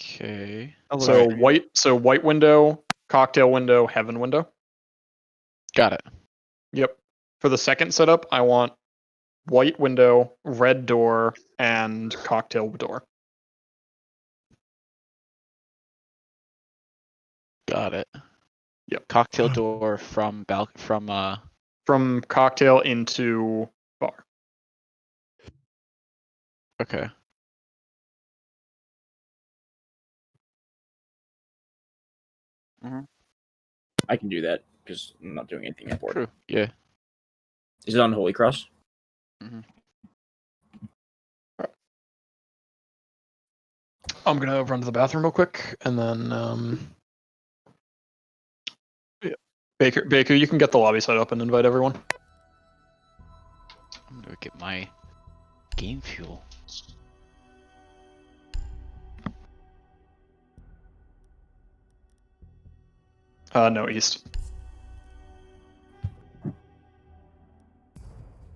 Okay. So white window, cocktail window, heaven window. Got it. Yep. For the second setup, I want white window, red door, and cocktail door. Got it. Yep. Cocktail door from From cocktail into bar. Okay. I can do that because I'm not doing anything important. True. Yeah. Is it on Holy Cross? I'm gonna run to the bathroom real quick, and then yeah. Baker, you can get the lobby set up and invite everyone. I'm gonna get my game fuel. No, east.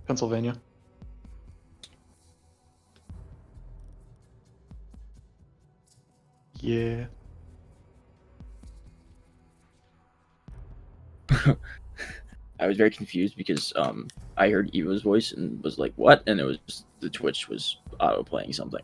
Pennsylvania. Yeah. I was very confused because I heard Eva's voice and was like, "What?" And it was the Twitch was auto playing something.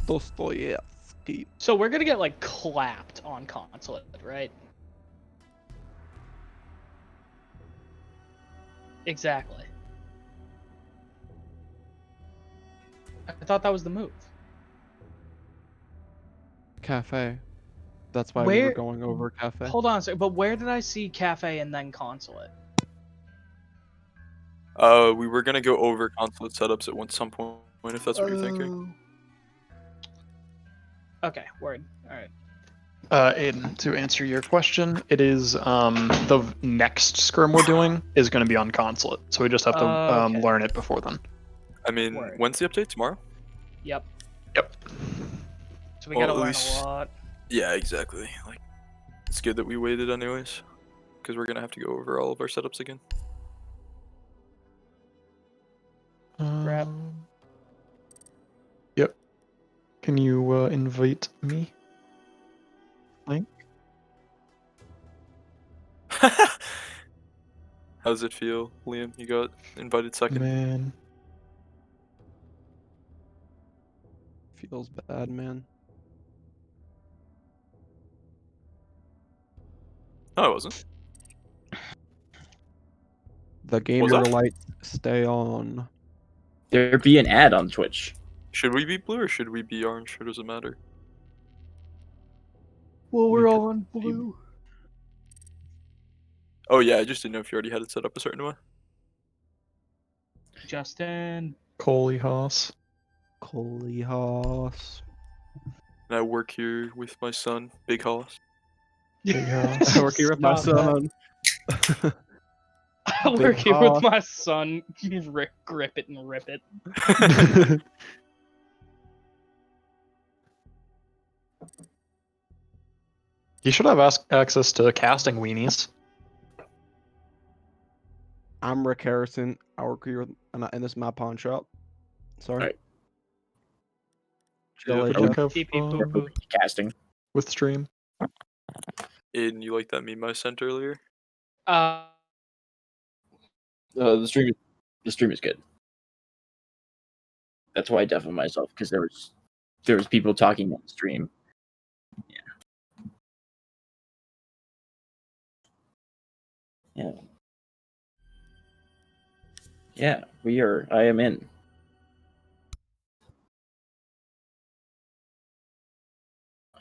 Dostoevsky. So we're gonna get like clapped on Consulate, right? Exactly. I thought that was the move. Cafe. That's why we Where- were going over cafe. Hold on a second, but where did I see Cafe and then Consulate? We were gonna go over consulate setups at some point, if that's what you're Oh. thinking. Okay, word. All right. Aiden, to answer your question, it is the next scrim we're doing is going to be on consulate, so we just have to Okay. learn it before then. I mean, Word. when's the update? Tomorrow? Yep. Yep. So we Well, gotta at learn least- a lot. Yeah, exactly. Like, it's good that we waited anyways, because we're gonna have to go over all of our setups again. Crap. Yep. Can you invite me? Link? How's it feel, Liam? You got invited second. Man. Feels bad, man. No, I wasn't. The gamer that? lights stay on. There'd be an ad on Twitch. Should we be blue or should we be orange? Or does it matter? Well, we're all on blue. Oh yeah, I just didn't know if you already had it set up a certain way. Justin. Coley Haas. Coley Haas. And I work here with my son, Big Hoss. Big Haas. I work here with my Stop that. son. I work here Hoss. with my son. Grip it and rip it. You should have access to casting weenies. I'm Rick Harrison. I work here and this is my pawn shop. Sorry. Alright. Chill, Yeah, AJ. Have Beep, beep, fun boop, boop. Casting. with stream. Aiden, you like that meme I sent earlier? The stream is good. That's why I deafened myself because there was people talking on the stream. Yeah. Yeah, we are. I am in.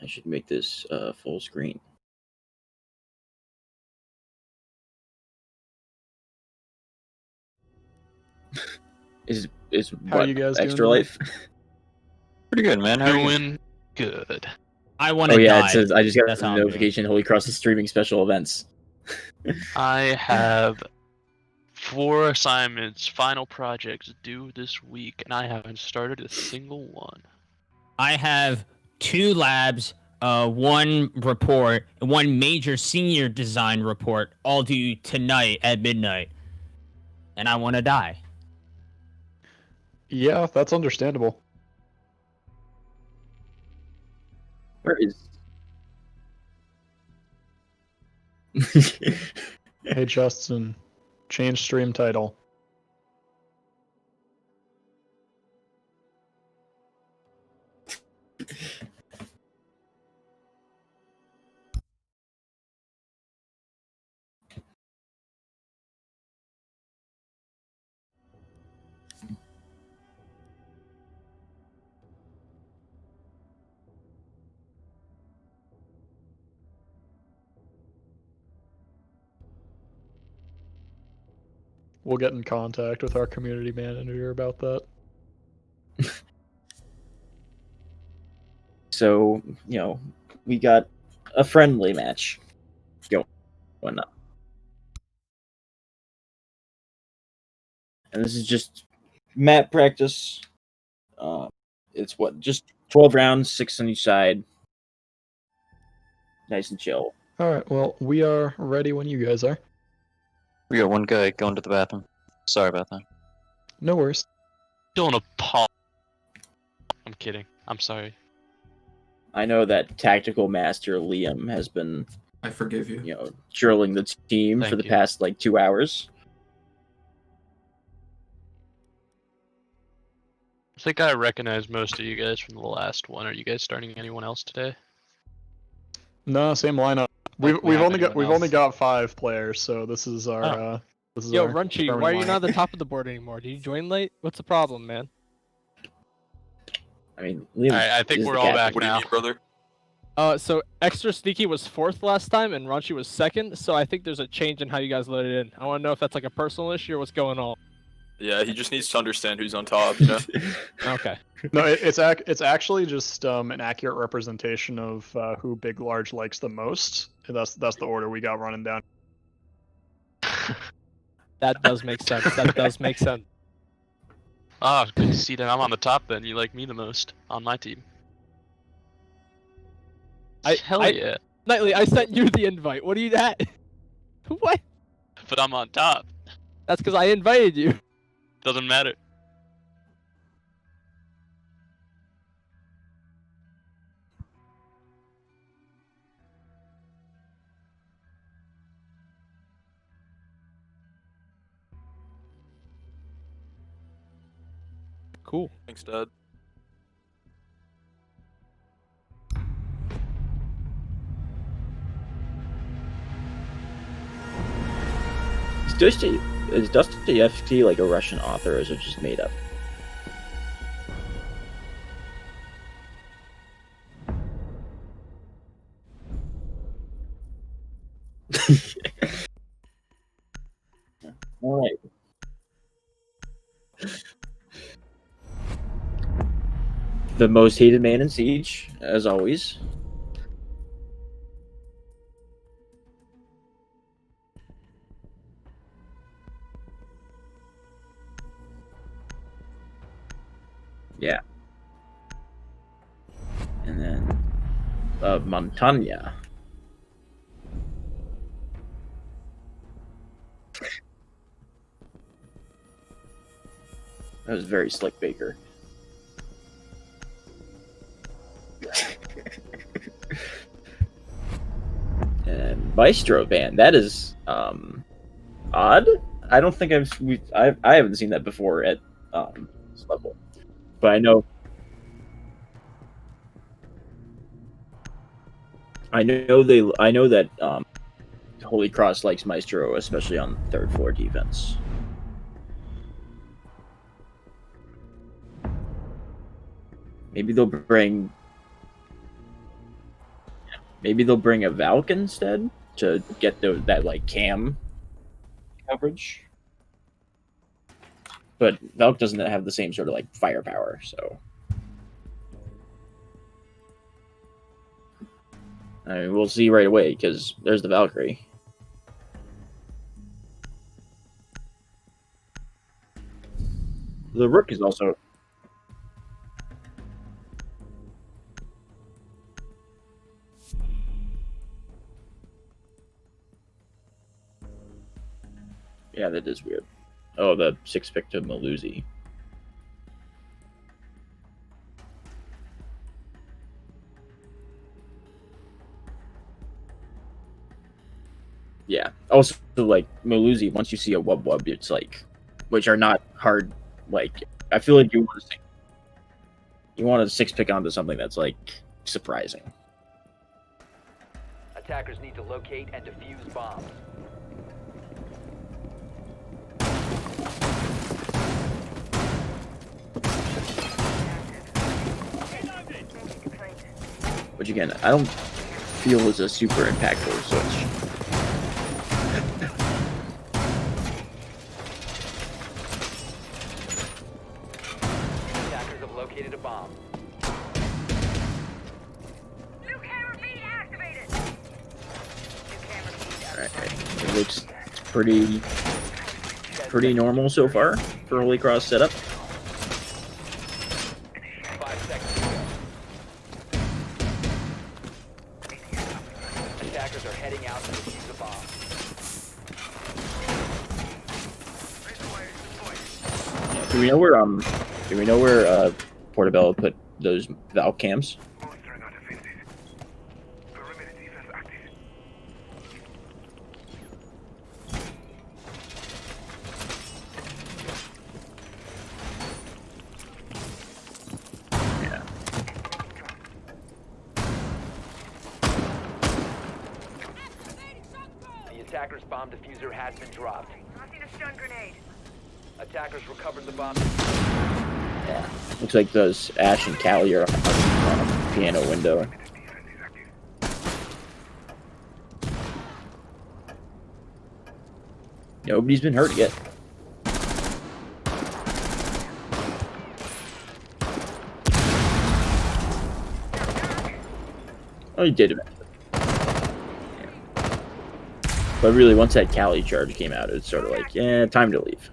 I should make this full screen. is How what you guys extra doing life? Pretty good, man. How are you? Doing good. I want Oh to yeah, die. it says I just got That's the how I'm doing. notification. Holy Cross is streaming special events. I have 4 assignments, final projects due this week, and I haven't started a single one. I have 2 labs, 1 report, 1 major senior design report, all due tonight at midnight. And I want to die. Yeah, that's understandable. Where is? Hey, Justin, change stream title. We'll get in contact with our community manager about that. So, you know, we got a friendly match going on. And this is just map practice. It's what, just 12 rounds, 6 on each side. Nice and chill. Alright, well, we are ready when you guys are. We got one guy going to the bathroom. Sorry about that. No worries. Don't apologize. I'm kidding. I'm sorry. I know that tactical master Liam has been, I forgive you. you know, drilling the team for Thank the you. past like 2 hours. I think I recognize most of you guys from the last one. Are you guys starting anyone else today? No, same lineup. Like, we We've have only got anyone else? 5 players, so this is our Oh. this is Yo, our Runchy, permanent why are you not at lineup. the top of the board anymore? Did you join late? What's the problem, man? I mean, Liam Alright, I think is we're the all captain. back What do you now. mean, brother? So Extra Sneaky was 4th last time, and Runchy was 2nd. So I think there's a change in how you guys loaded in. I want to know if that's like a personal issue or what's going on. Yeah, he just needs to understand who's on top, you know? Okay. No, it's actually just an accurate representation of who Big Large likes the most. That's the order we got running down. That does make sense. That does make sense. Ah, good to see that I'm on the top then. You like me the most on my team. Hell yeah. Nightly, I sent you the invite. What are you at? What? But I'm on top. That's because I invited you. Doesn't matter. Cool. Thanks, Dad. Is Dostoevsky like a Russian author, or is it just made up? All right. The most hated man in Siege, as always. Yeah. And then Montagna. That was very slick, Baker. And Maestro Band. That is odd. I don't think I haven't seen that before at this level, but I know that Holy Cross likes Maestro, especially on 3rd floor defense. Maybe they'll bring a Valk instead to get that like cam coverage. But Valk doesn't have the same sort of like firepower, so I mean, we'll see right away because there's the Valkyrie. The rook is also. Yeah, that is weird. Oh, the 6-pick to Malusi. Yeah. Also, like Malusi, once you see a wub, it's like, which are not hard. Like, I feel like you want to 6-pick onto something that's like surprising. Attackers need to locate and defuse bombs. Which again, I don't feel is a super impactful switch. Attackers have located a bomb. New camera feed activated. New camera feed Alright, it looks pretty normal so far for Holy Cross setup. 5 seconds to go. Attackers are heading out to defuse the bomb. Do we know where Portobello put those valve cams? The attacker's bomb diffuser has been dropped. A stun grenade. Attackers recovered the bomb. Yeah. Looks like those Ash and Callie are on the piano window. Nobody's been hurt yet. Oh, he did it. But really, once that Callie charge came out, it's sort of like, yeah, time to leave.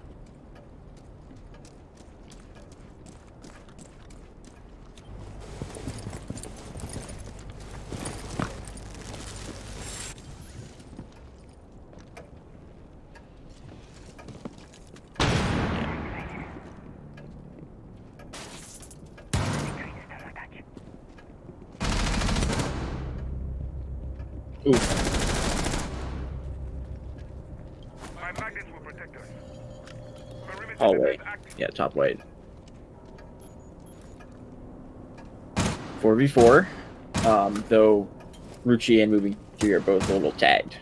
Ooh. Hallway. Yeah, top white. 4v4. Though Ruchi and Moving 3 are both a little tagged.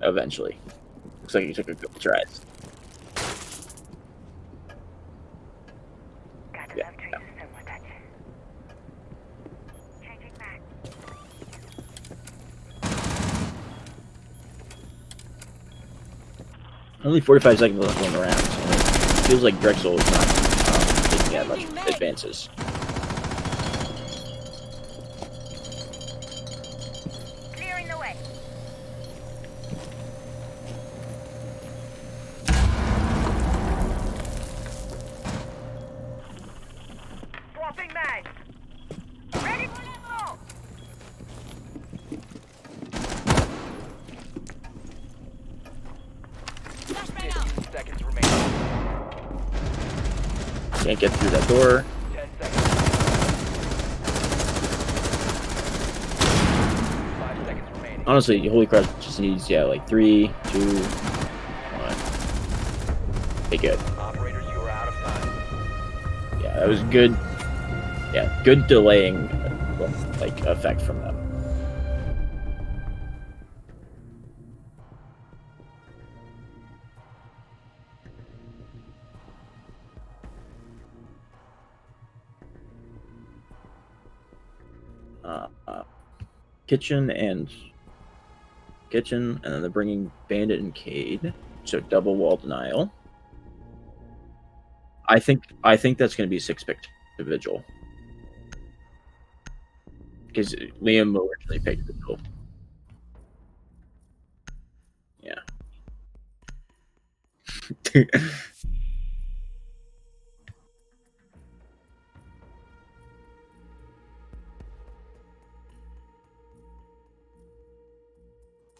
Eventually. Looks like he took a couple tries. Yeah. Only 45 seconds left on the round. So it feels like Drexel is not taking that much advances. Clearing the way. Swapping mag. Ready for level. 15 seconds remaining. Can't get through that door. 10 seconds. 5 seconds remaining. Honestly, Holy Cross just needs, yeah, like 3, 2, 1. Be good. Operators, you are out of time. Yeah, that was good. Yeah, good delaying, like, effect from them. Kitchen, and then they're bringing Bandit and Cade, so double wall denial. I think that's going to be 6-pick to Vigil. because Liam originally picked the tool. Yeah.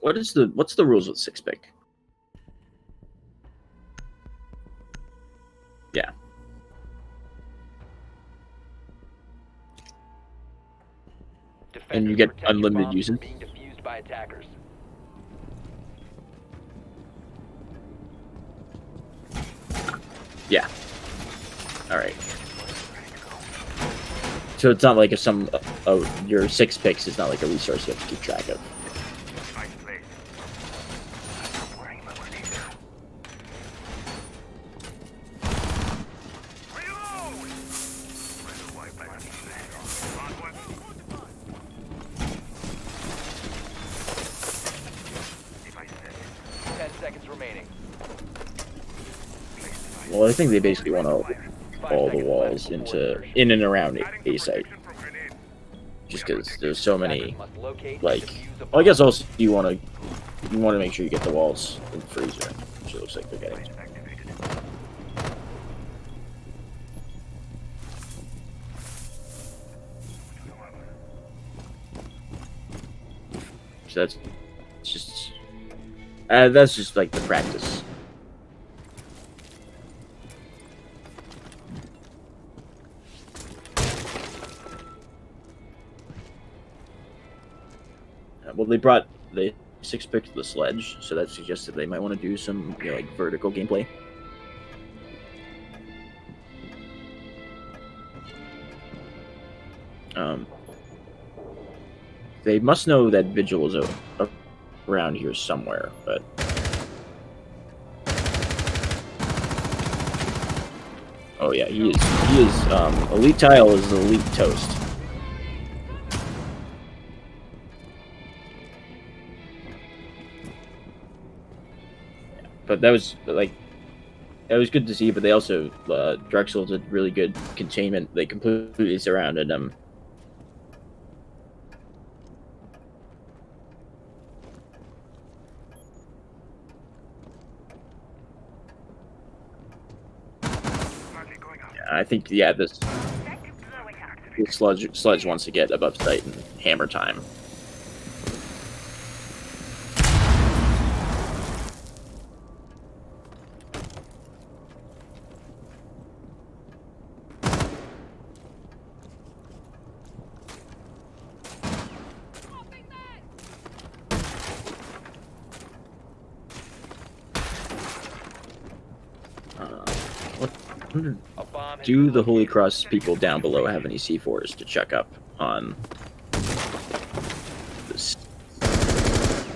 What's the rules with 6-pick? Yeah. And you get unlimited uses. Being defused by attackers. Yeah. All right. So it's not like if your 6 picks is not like a resource you have to keep track of. Well, I think they basically want to all the walls in and around A site, just because there's so many. Like, well, I guess also you want to make sure you get the walls in freezer, which it looks like they're getting. So that's just like the practice. Well, they brought the 6-pick to the sledge, so that suggested they might want to do some like vertical gameplay. They must know that Vigil is around here somewhere, but oh yeah, he is elite tile is elite toast. But that was good to see. But they also Drexel did really good containment. They completely surrounded him. I think this sledge wants to get above sight and hammer time. Do the Holy Cross people down below have any C4s to check up on this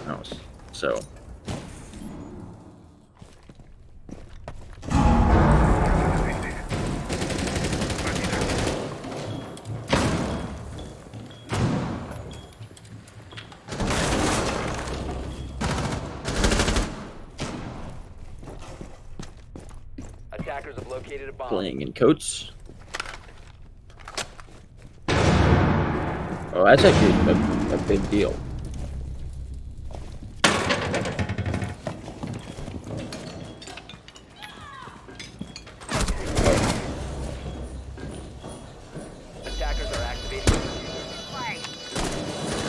house? So. Attackers have located a bomb. Playing in coats. Oh, that's actually a big deal. Attackers are activating.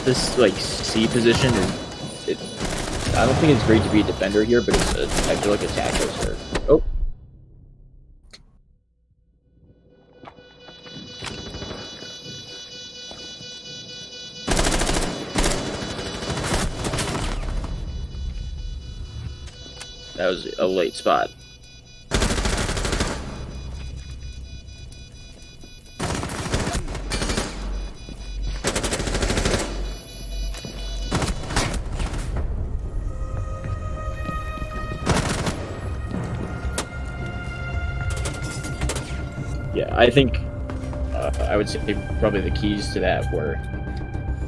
This like C position is I don't think it's great to be a defender here, but I feel like attackers are. Oh. That was a late spot. Yeah, I think I would say probably the keys to that were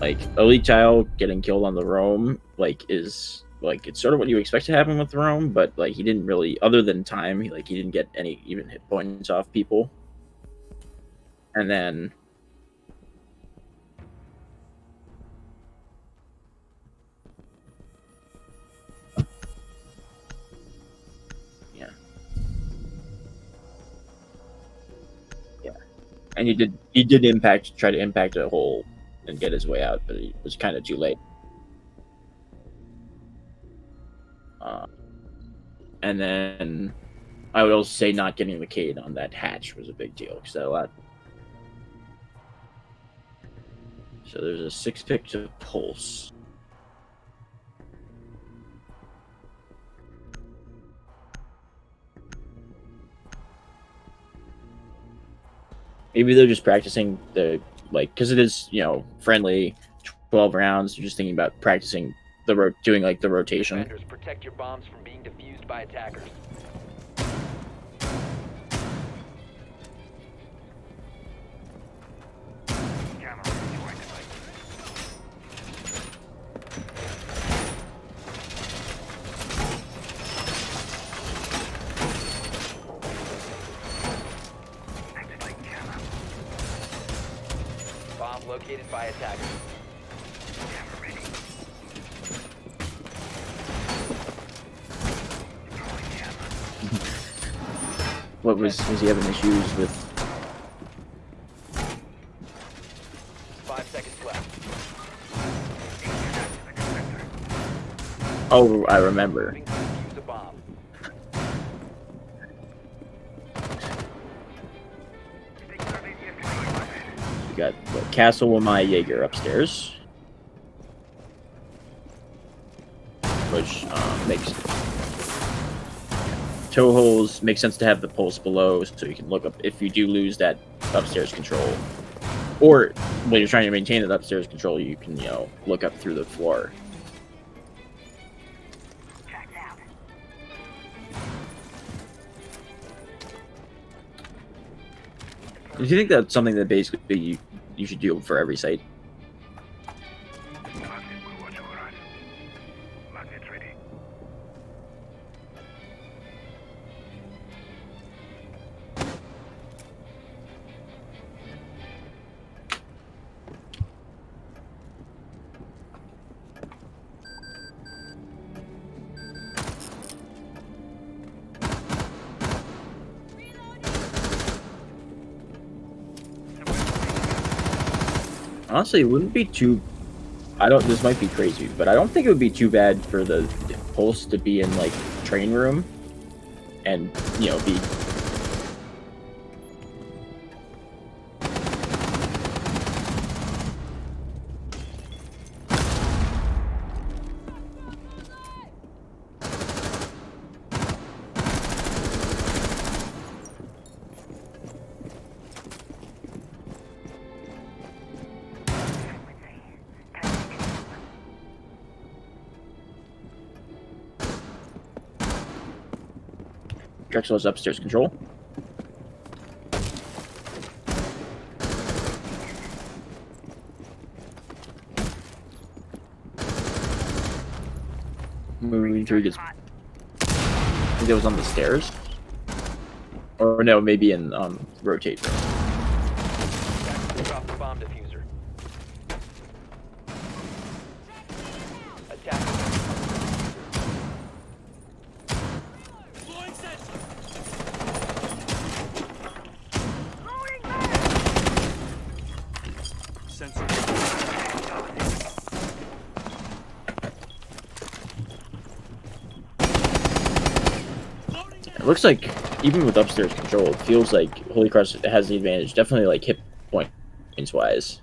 like elite child getting killed on the roam, like is like it's sort of what you expect to happen with the roam, but like he didn't really, other than time, he didn't get any even hit points off people. And then And he did try to impact a hole and get his way out, but he was kind of too late. And then I would also say not getting the Cade on that hatch was a big deal because that allowed. So there's a 6 pick to pulse. Maybe they're just practicing the because it is friendly 12 rounds. They're just thinking about practicing doing the rotation. Defenders, protect your bombs from being defused by attackers. Bomb located by attackers. What was he having issues with? 5 seconds left. Oh, I remember. Moving to defuse a bomb. We got Castle with my Jaeger upstairs, which makes toe holes make sense to have the pulse below, so you can look up if you do lose that upstairs control, or when you're trying to maintain that upstairs control, you can look up through the floor. Do you think that's something that basically you should do for every site? Honestly, it wouldn't be too. This might be crazy, but I don't think it would be too bad for the pulse to be in train room, and be. Drexel is upstairs control. Moving through gets. I think it was on the stairs, or no, maybe in rotate room. Drop the bomb diffuser. Attackers. It looks like even with upstairs control, it feels like Holy Cross has the advantage. Definitely hit points wise,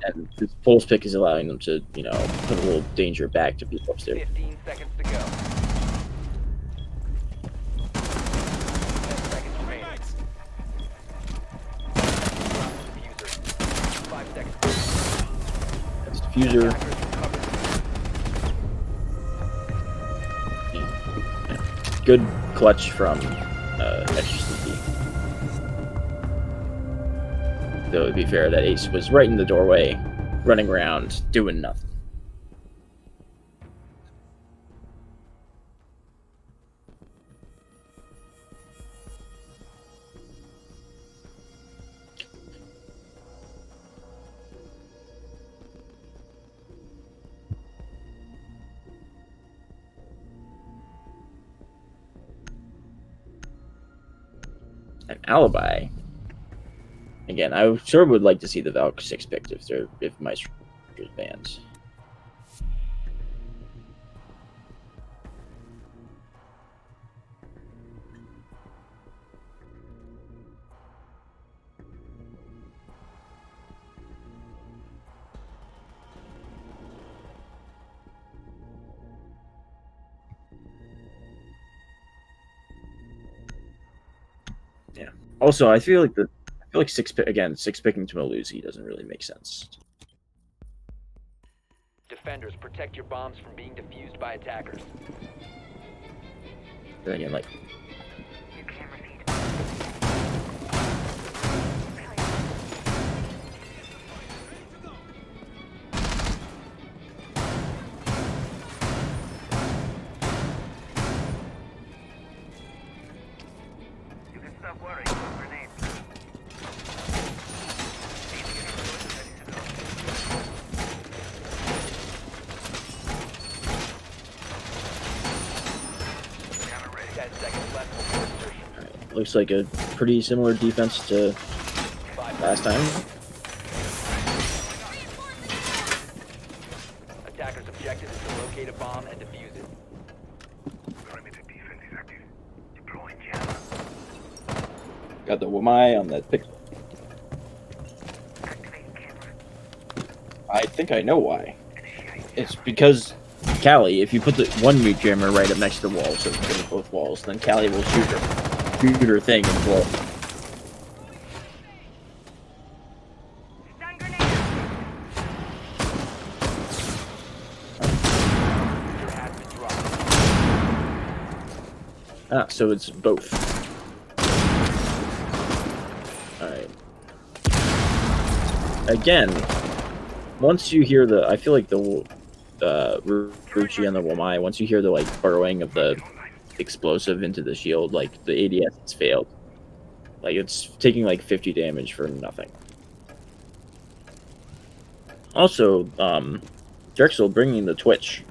and this pulse pick is allowing them to put a little danger back to people upstairs. 15 seconds to go. 10 seconds remaining. Diffuser. 5 seconds. That's diffuser. Attackers recovered. Good clutch from Extra Sneaky. Though to be fair, that ace was right in the doorway, running around, doing nothing. An alibi. Again, I sure would like to see the Valk 6 picked if Maestro is banned. Yeah. Also, I feel like six picking to Melusi doesn't really make sense. Defenders, protect your bombs from being defused by attackers. Then again, like looks like a pretty similar defense to last time. Attackers' objective is to locate a bomb and defuse it. Got the Wamai on that pick. I think I know why. It's because Callie, if you put the one meat jammer right up next to the wall, so it's both walls, then Callie will shoot her thing and blow. Ah, so it's both. Alright. Again, once you hear the, I feel like the Ruchi and the Wamai, once you hear the like burrowing of the explosive into the shield, like the ADS has failed. Like it's taking like 50 damage for nothing. Also, Drexel bringing the Twitch.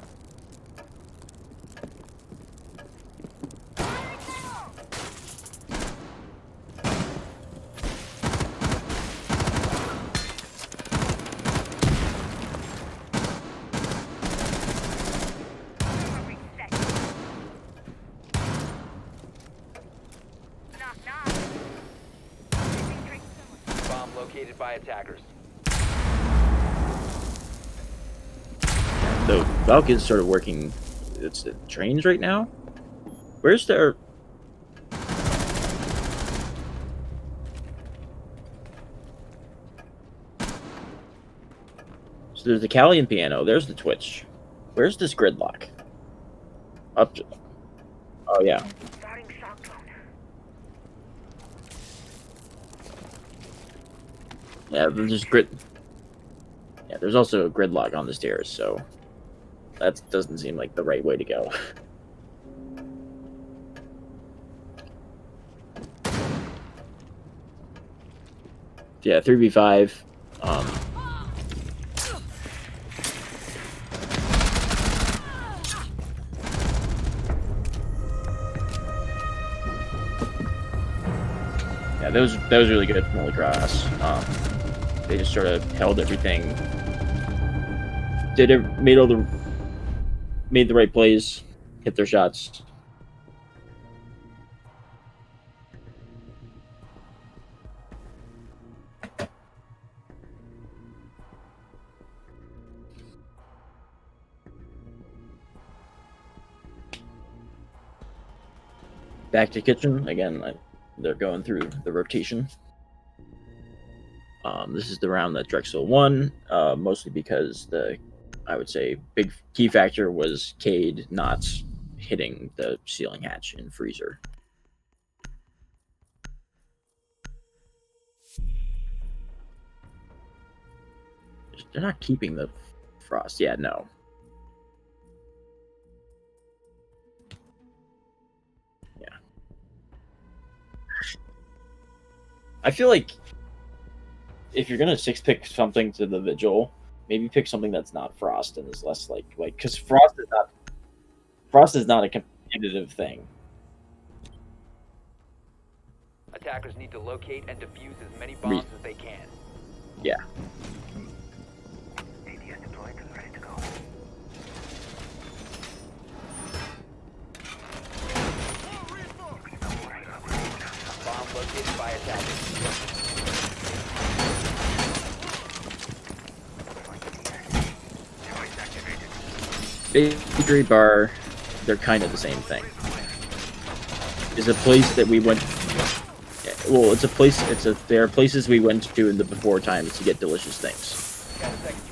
Bomb located by attackers. So Valk is sort of working. It's the trains right now. Where's their? So there's the Callie and piano. There's the Twitch. Where's this gridlock? Up. Oh yeah. Yeah, there's grid. Yeah, there's also a gridlock on the stairs, so that doesn't seem like the right way to go. Yeah, 3v5. Yeah, that was really good from Holy Cross. They just sort of held everything, made the right plays, hit their shots. Back to kitchen again. They're going through the rotation. This is the round that Drexel won, mostly because I would say, big key factor was Cade not hitting the ceiling hatch in freezer. They're not keeping the frost. Yeah, no. Yeah. I feel like if you're gonna pick something to the vigil, maybe pick something that's not frost and is less like because frost is not a competitive thing. Attackers need to locate and defuse as many bombs as they can. Yeah. ADS deployed and ready to go. Bomb located by attackers. Bakery bar, they're kind of the same thing. It's a place that we went. Well, it's a place. There are places we went to in the before times to get delicious things. 10 seconds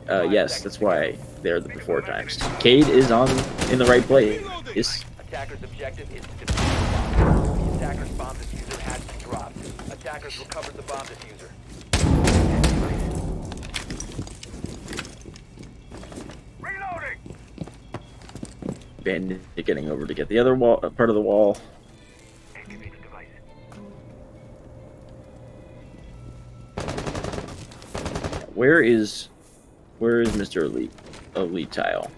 remaining. Yes, that's why they're the before times. Cade is in the right place. Attacker's objective is to defuse the bomb. The attacker's bomb diffuser has been dropped. Attackers recovered the bomb diffuser. Bandit getting over to get the other wall, part of the wall. Where is Mr. Elite Tile?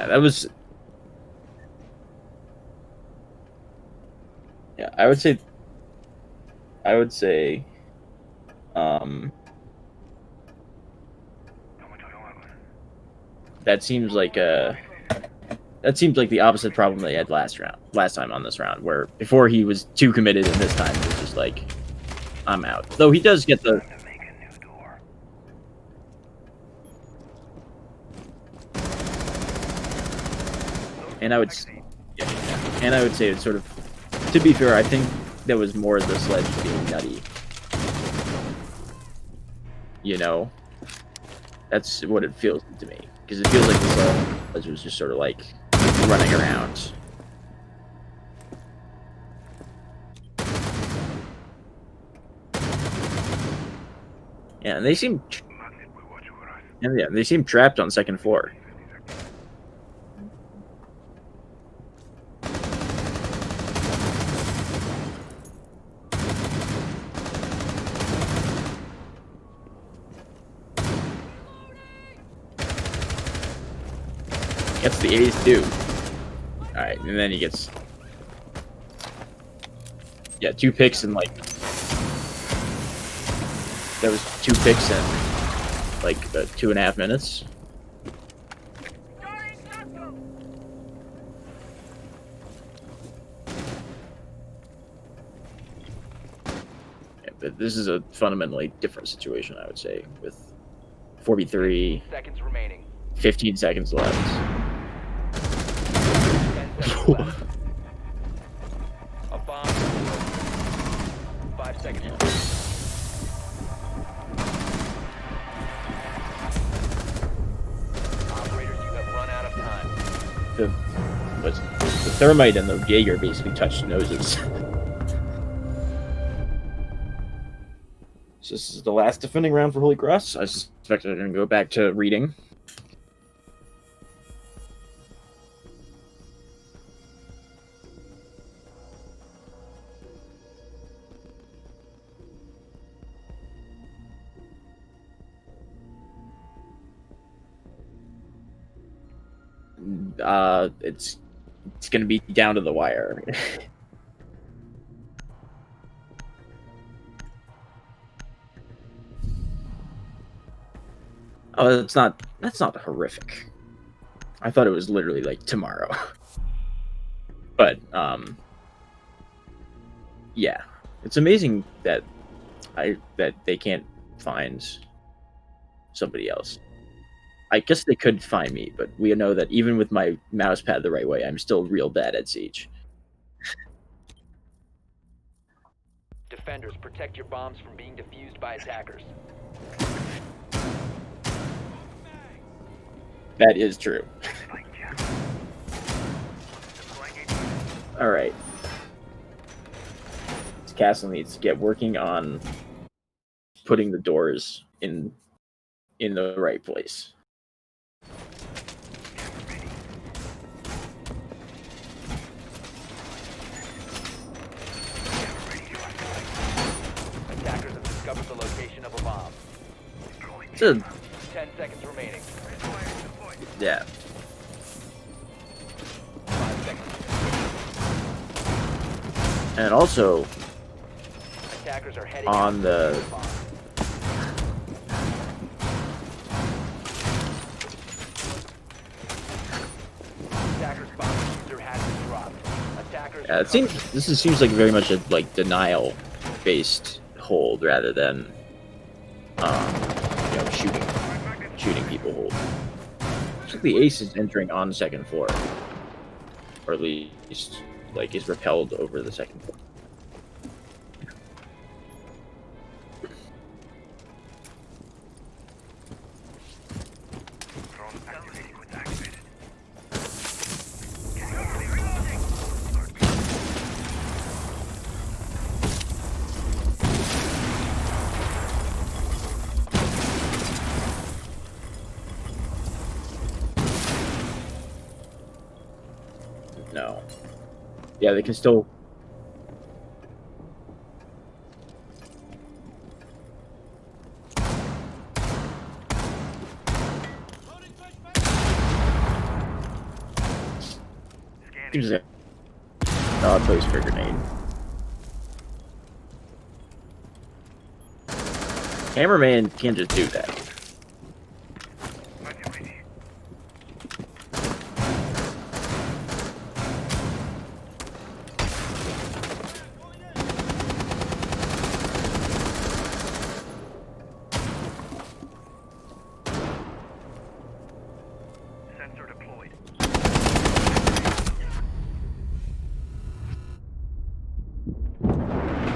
That was, yeah, I would say, that seems like the opposite problem they had last time on this round, where before he was too committed and this time he was just like, I'm out. Though he does get the, and I would say it's sort of, to be fair, I think that was more the sledge being nutty. You know, that's what it feels to me, because it feels like the sledge was just sort of like running around. Yeah, and they seem trapped on second floor. Gets the ace too. Alright, and then he gets, yeah, 2 picks in like, that was 2 picks in like 2.5 minutes. Yeah, but this is a fundamentally different situation, I would say, with 43 seconds remaining. 15 seconds left. 10 seconds left. A bomb. 5 seconds. Yeah. Operators, you have run out of time. The thermite and the Jaeger basically touched noses. So this is the last defending round for Holy Cross. I suspect they're going to go back to reading. It's going to be down to the wire. Oh, that's not horrific. I thought it was literally like tomorrow. But yeah, it's amazing that they can't find somebody else. I guess they could find me, but we know that even with my mouse pad the right way, I'm still real bad at Siege. Defenders, protect your bombs from being defused by attackers. That is true. All right. This castle needs to get working on putting the doors in the right place. Attackers have discovered the location of a bomb. It's a, 10 seconds remaining. yeah. 5 seconds. And also Attackers are heading on out the to bomb. Attackers bomb diffuser has been dropped. Attackers. it seems like very much a like denial based hold rather than shooting people hold. Looks like the ace is entering on the second floor, or at least like is repelled over the second floor. No. Yeah, they can still. Seems like odd place for a grenade. Hammerman can't just do that.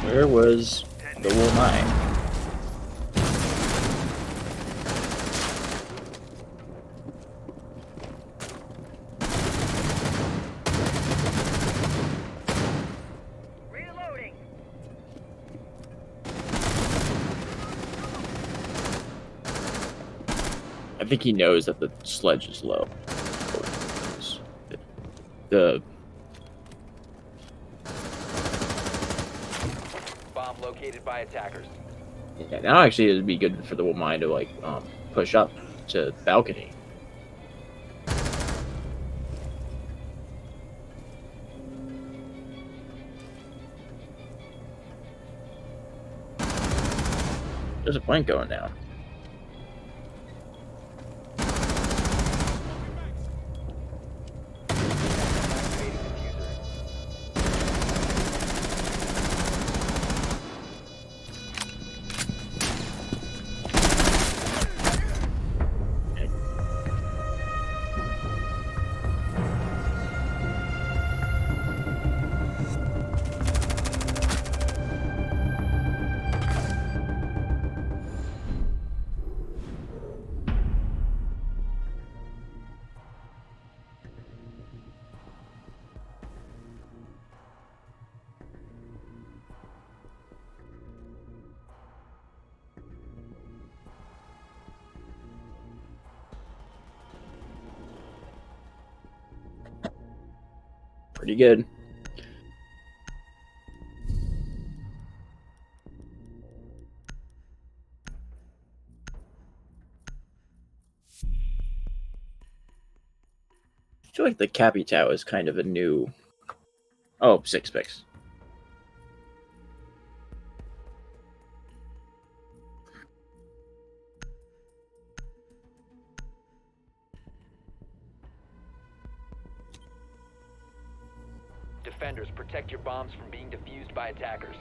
Where was the wool mine? Reloading. I think he knows that the sledge is low. The Bomb located by attackers. yeah, now actually it'd be good for the wool mine to like push up to the balcony. There's a plank going down. Activating diffuser. Pretty good. I feel like the Capitao is kind of a new. Oh, 6 picks. Defenders, protect your bombs from being defused by attackers.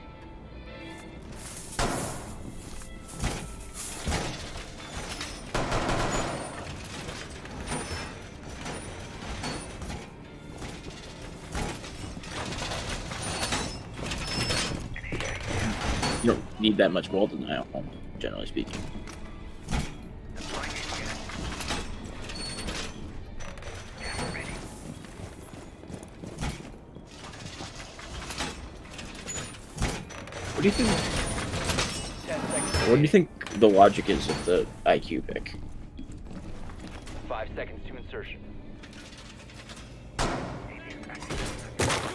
You don't need that much wall denial, generally speaking. do you think? 10 seconds. What do you think the logic is of the IQ pick? 5 seconds to insertion.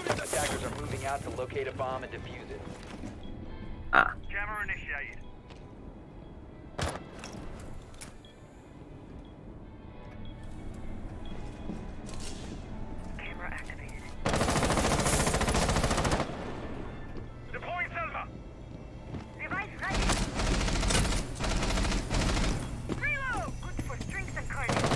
Attackers are moving out to locate a bomb and defuse it. Ah. Jammer initiated. Camera activated. Deploying Selma. Device ready. Reload. Good for strength and cardio.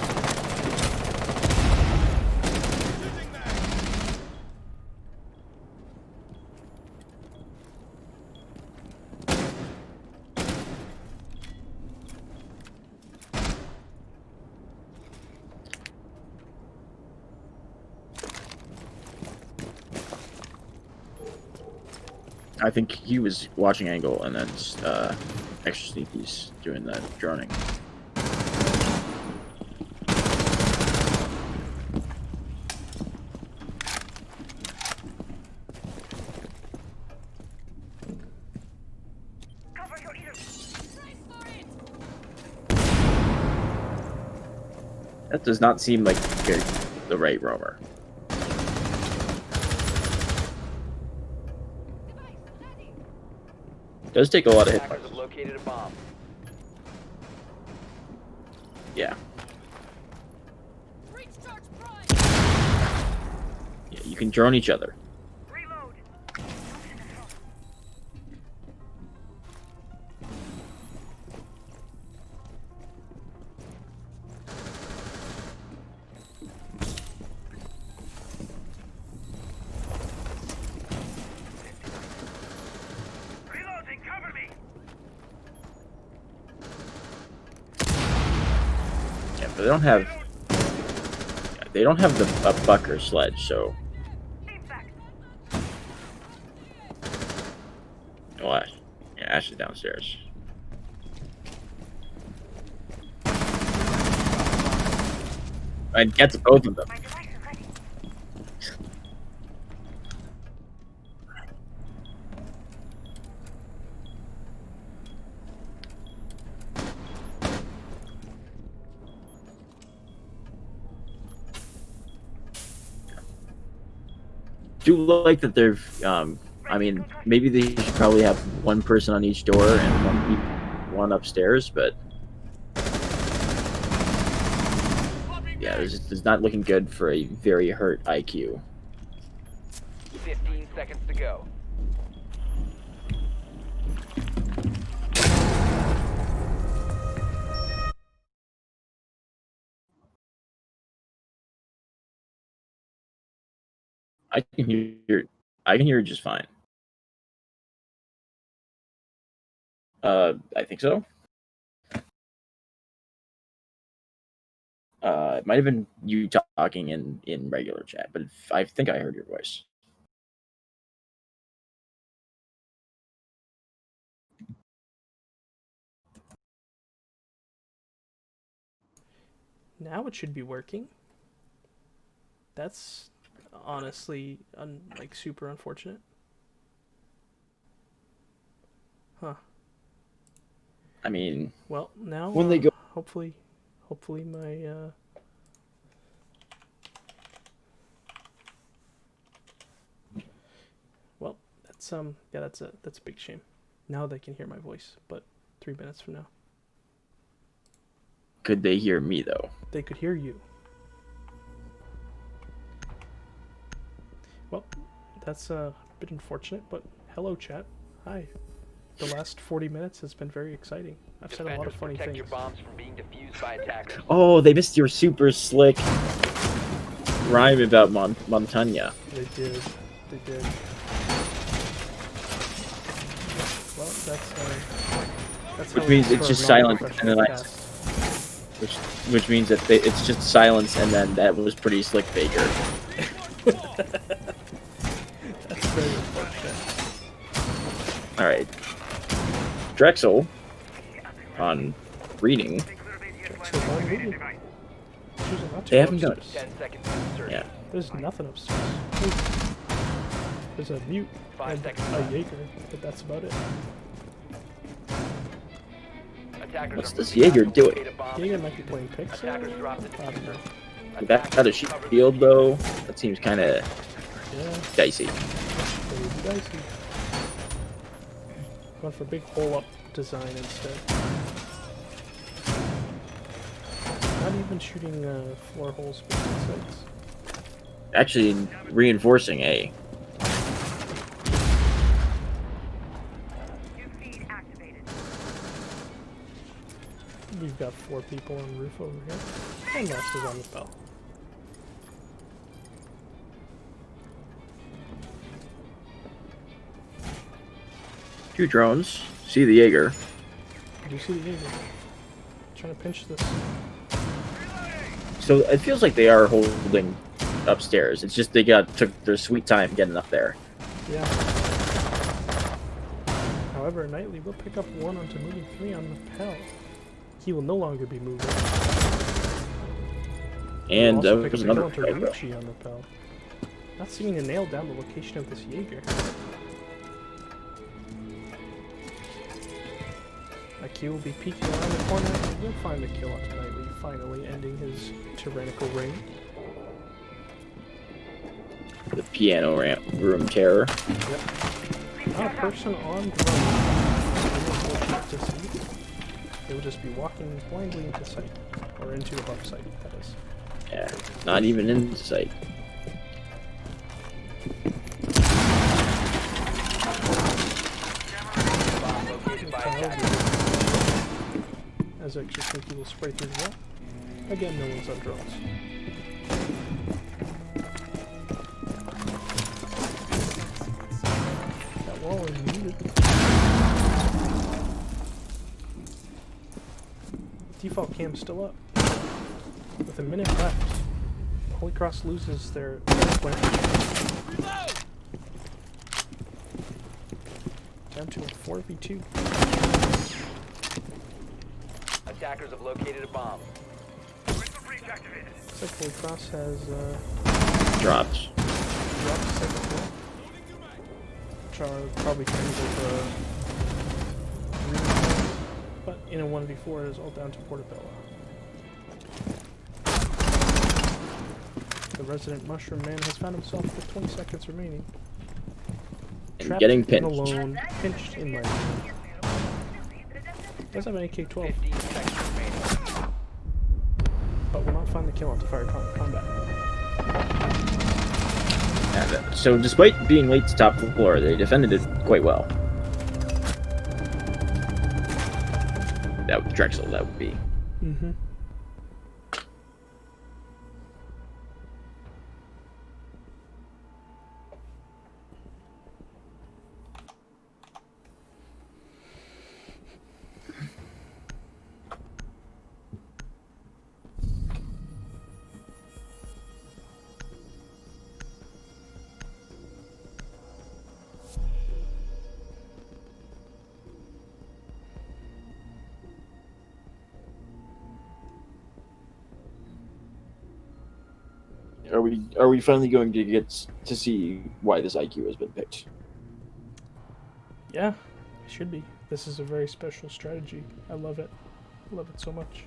I think he was watching angle and then extra sneaky's doing the droning. Cover your ears. That does not seem like the right roamer. Does take a lot of hit Attackers points. have located a bomb. Yeah. Yeah, you can drone each other. Reload. Reloading, cover me. Yeah, but they don't have the a bucker sledge, so oh, Ash. Yeah, Ash is downstairs. And gets both of them. Do like that they've I mean, maybe they should probably have one person on each door and one upstairs, but yeah, this is not looking good for a very hurt IQ. 15 seconds to go. I can hear it just fine. I think so. It might have been you talking in regular chat, but I think I heard your voice. Now it should be working. That's honestly like super unfortunate. Huh. I mean, well, now when they go, hopefully my well, that's yeah, that's a big shame. Now they can hear my voice, but 3 minutes from now. Could they hear me though? They could hear you. Well, that's a bit unfortunate, but hello chat. Hi. The last 40 minutes has been very exciting. I've said a lot of funny Protect things. your bombs from being defused by attackers. Oh, they missed your super slick rhyme about Montagna. They did. They did. Well, that's Which how means it is it's for just a silent, non-professional and then cast. which means that it's just silence, and then that was pretty slick, Baker. That's very unfortunate. All right, Drexel on reading. So why reading? There's a lot to They go haven't done upstairs. 10 seconds to insertion. Yeah. There's nothing upstairs. There's a mute 5 and seconds a left. Jaeger, but that's about it. Attackers What's are this moving out Jaeger to doing? locate a bomb Jaeger diffuser. might be playing Pixel. Attackers dropped the I don't know. diffuser. With that out of Attackers covered the shield diffuser. though, that seems kind of Yeah, dicey. pretty dicey. Going for big hole up design instead. Not even shooting floor holes between sites. Actually, reinforcing A. We've got 4 people on roof over here. And last is on the bell. Two drones. See the Jaeger. Do you see the Jaeger? Trying to pinch this. So it feels like they are holding upstairs. It's just they took their sweet time getting up there. Yeah. However, Knightley will pick up 1 onto moving 3 on the Pell. He will no longer be moving. And He'll also there pick was up a another kill onto typo. Rucci on the Pell. Not seeming to nail down the location of this Jaeger. IQ will be peeking around the corner and will find the kill onto Knightley, finally ending his tyrannical reign. The piano room terror. Yep. Not a person on drone. To see. They will just be walking blindly into sight. Or into above sight, that is. Yeah, not even in sight. Bomb located by Kyle attackers. As I actually think he will spray through the wall. Again, no one's on drones. That wall is muted. Default cam's still up. With a minute left, Holy Cross loses their plan. Down to a 4v2. Attackers have located a bomb. Looks like Holy Cross has Dropped. dropped the second floor. Char probably can with but in a 1v4 it is all down to Portobello. The resident mushroom man has found himself with 20 seconds remaining. And Trapped getting and pinched. alone, pinched in life. Does have an AK-12, 15 seconds remaining. but will not find the kill onto fire combat. So despite being late to top floor, they defended it quite well. That would Drexel, that would be. Mm-hmm. Are we finally going to get to see why this IQ has been picked? Yeah, it should be. This is a very special strategy. I love it. I love it so much.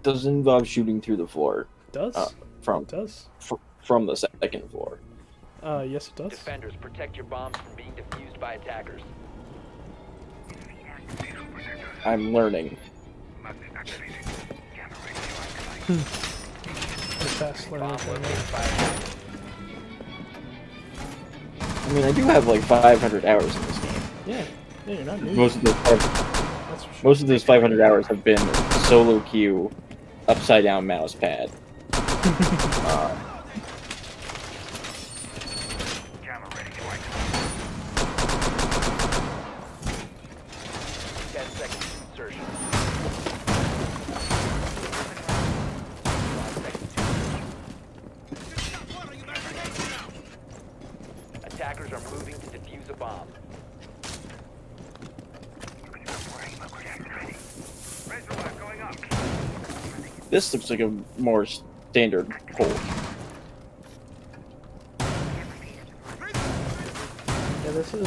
Does it involve shooting through the floor It does. from It does. from the second floor? Yes, it does. Defenders, protect your bombs from being defused by attackers. I'm learning. The fast learner Bomb thing. located by attackers. I mean, I do have like 500 hours in this game. Yeah, you're not new. Most of those That's for sure. Most of those 500 hours have been solo queue, upside down mouse pad. Attackers are moving to defuse a bomb. This looks like a more standard hold. this is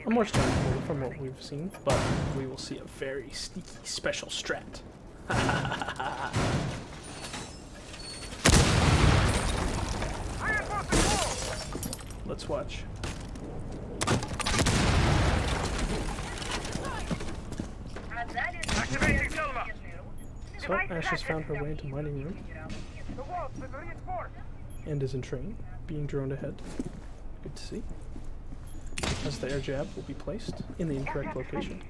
a more standard build from what we've seen, but we will see a very sneaky special strat. Let's watch. So Ash has found her way into mining room and is in train, being droned ahead. Good to see. As the air jab will be placed in the incorrect location.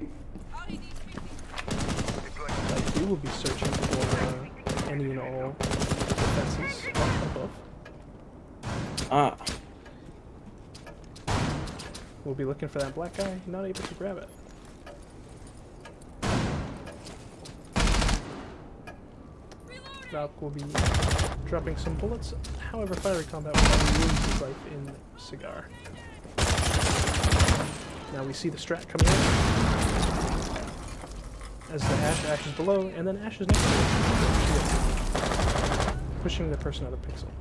We will be searching for any and all defenses up above. Ah. We'll be looking for that black guy, not able to grab it. Valk will be dropping some bullets, however fiery combat will probably lose his life in Cigar. Now we see the strat coming in. As the Ash is below, and then Ash is next to it. Pushing the person out of Pixel.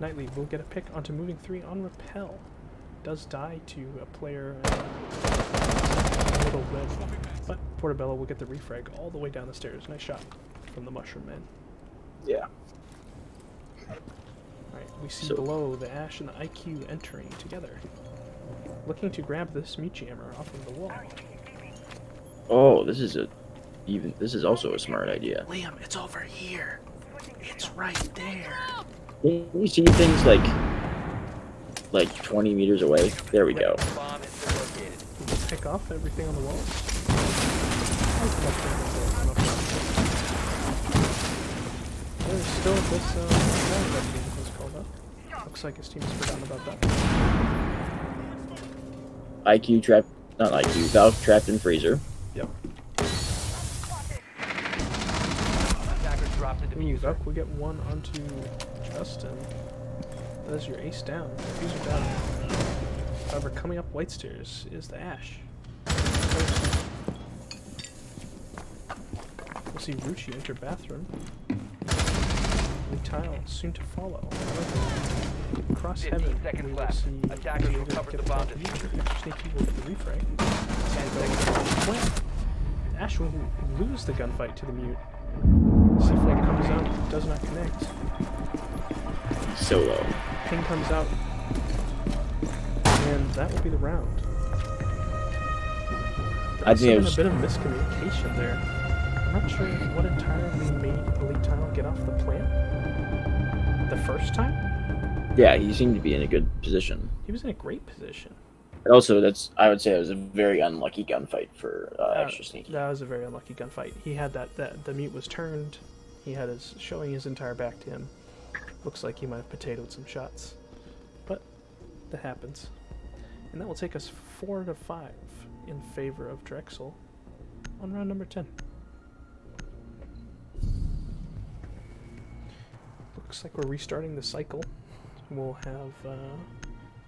Nightly will get a pick onto moving 3 on Repel. Does die to a player a little red, but Portobello will get the refrag all the way down the stairs. Nice shot from the Mushroom Man. Yeah. Alright, we see below the Ash and the IQ entering together. Looking to grab this meat jammer off of the wall. Oh, this is also a smart idea. Liam, it's over here. It's right there. Can you see things like 20 meters away? There we go. Just pick off everything on the wall. There's still this that was called up. Looks like his team has forgotten about that. IQ trapped, not IQ, Valve trapped in freezer. Yep. Ooh, Valk will get one onto Justin. That is your ace down. Diffuser down. However, coming up white stairs is the Ash. We'll see Ruchi enter bathroom. Tile soon to follow. Across heaven, we will see attackers recovered the bomb diffuser. Extra sneaky will get the refrag. Ash will lose the gunfight to the mute. C4 comes out, does not connect. Solo. Ping comes out, and that will be the round. I think it was a bit of miscommunication there. I'm not sure what entirely made Elite Tile get off the plant. The first time? Yeah, he seemed to be in a good position. He was in a great position. But also, I would say it was a very unlucky gunfight for Extra Sneaky. That was a very unlucky gunfight. He had that the mute was turned. He had showing his entire back to him. Looks like he might have potatoed some shots. But that happens. And that will take us 4-5 in favor of Drexel on round number 10. Looks like we're restarting the cycle. We'll have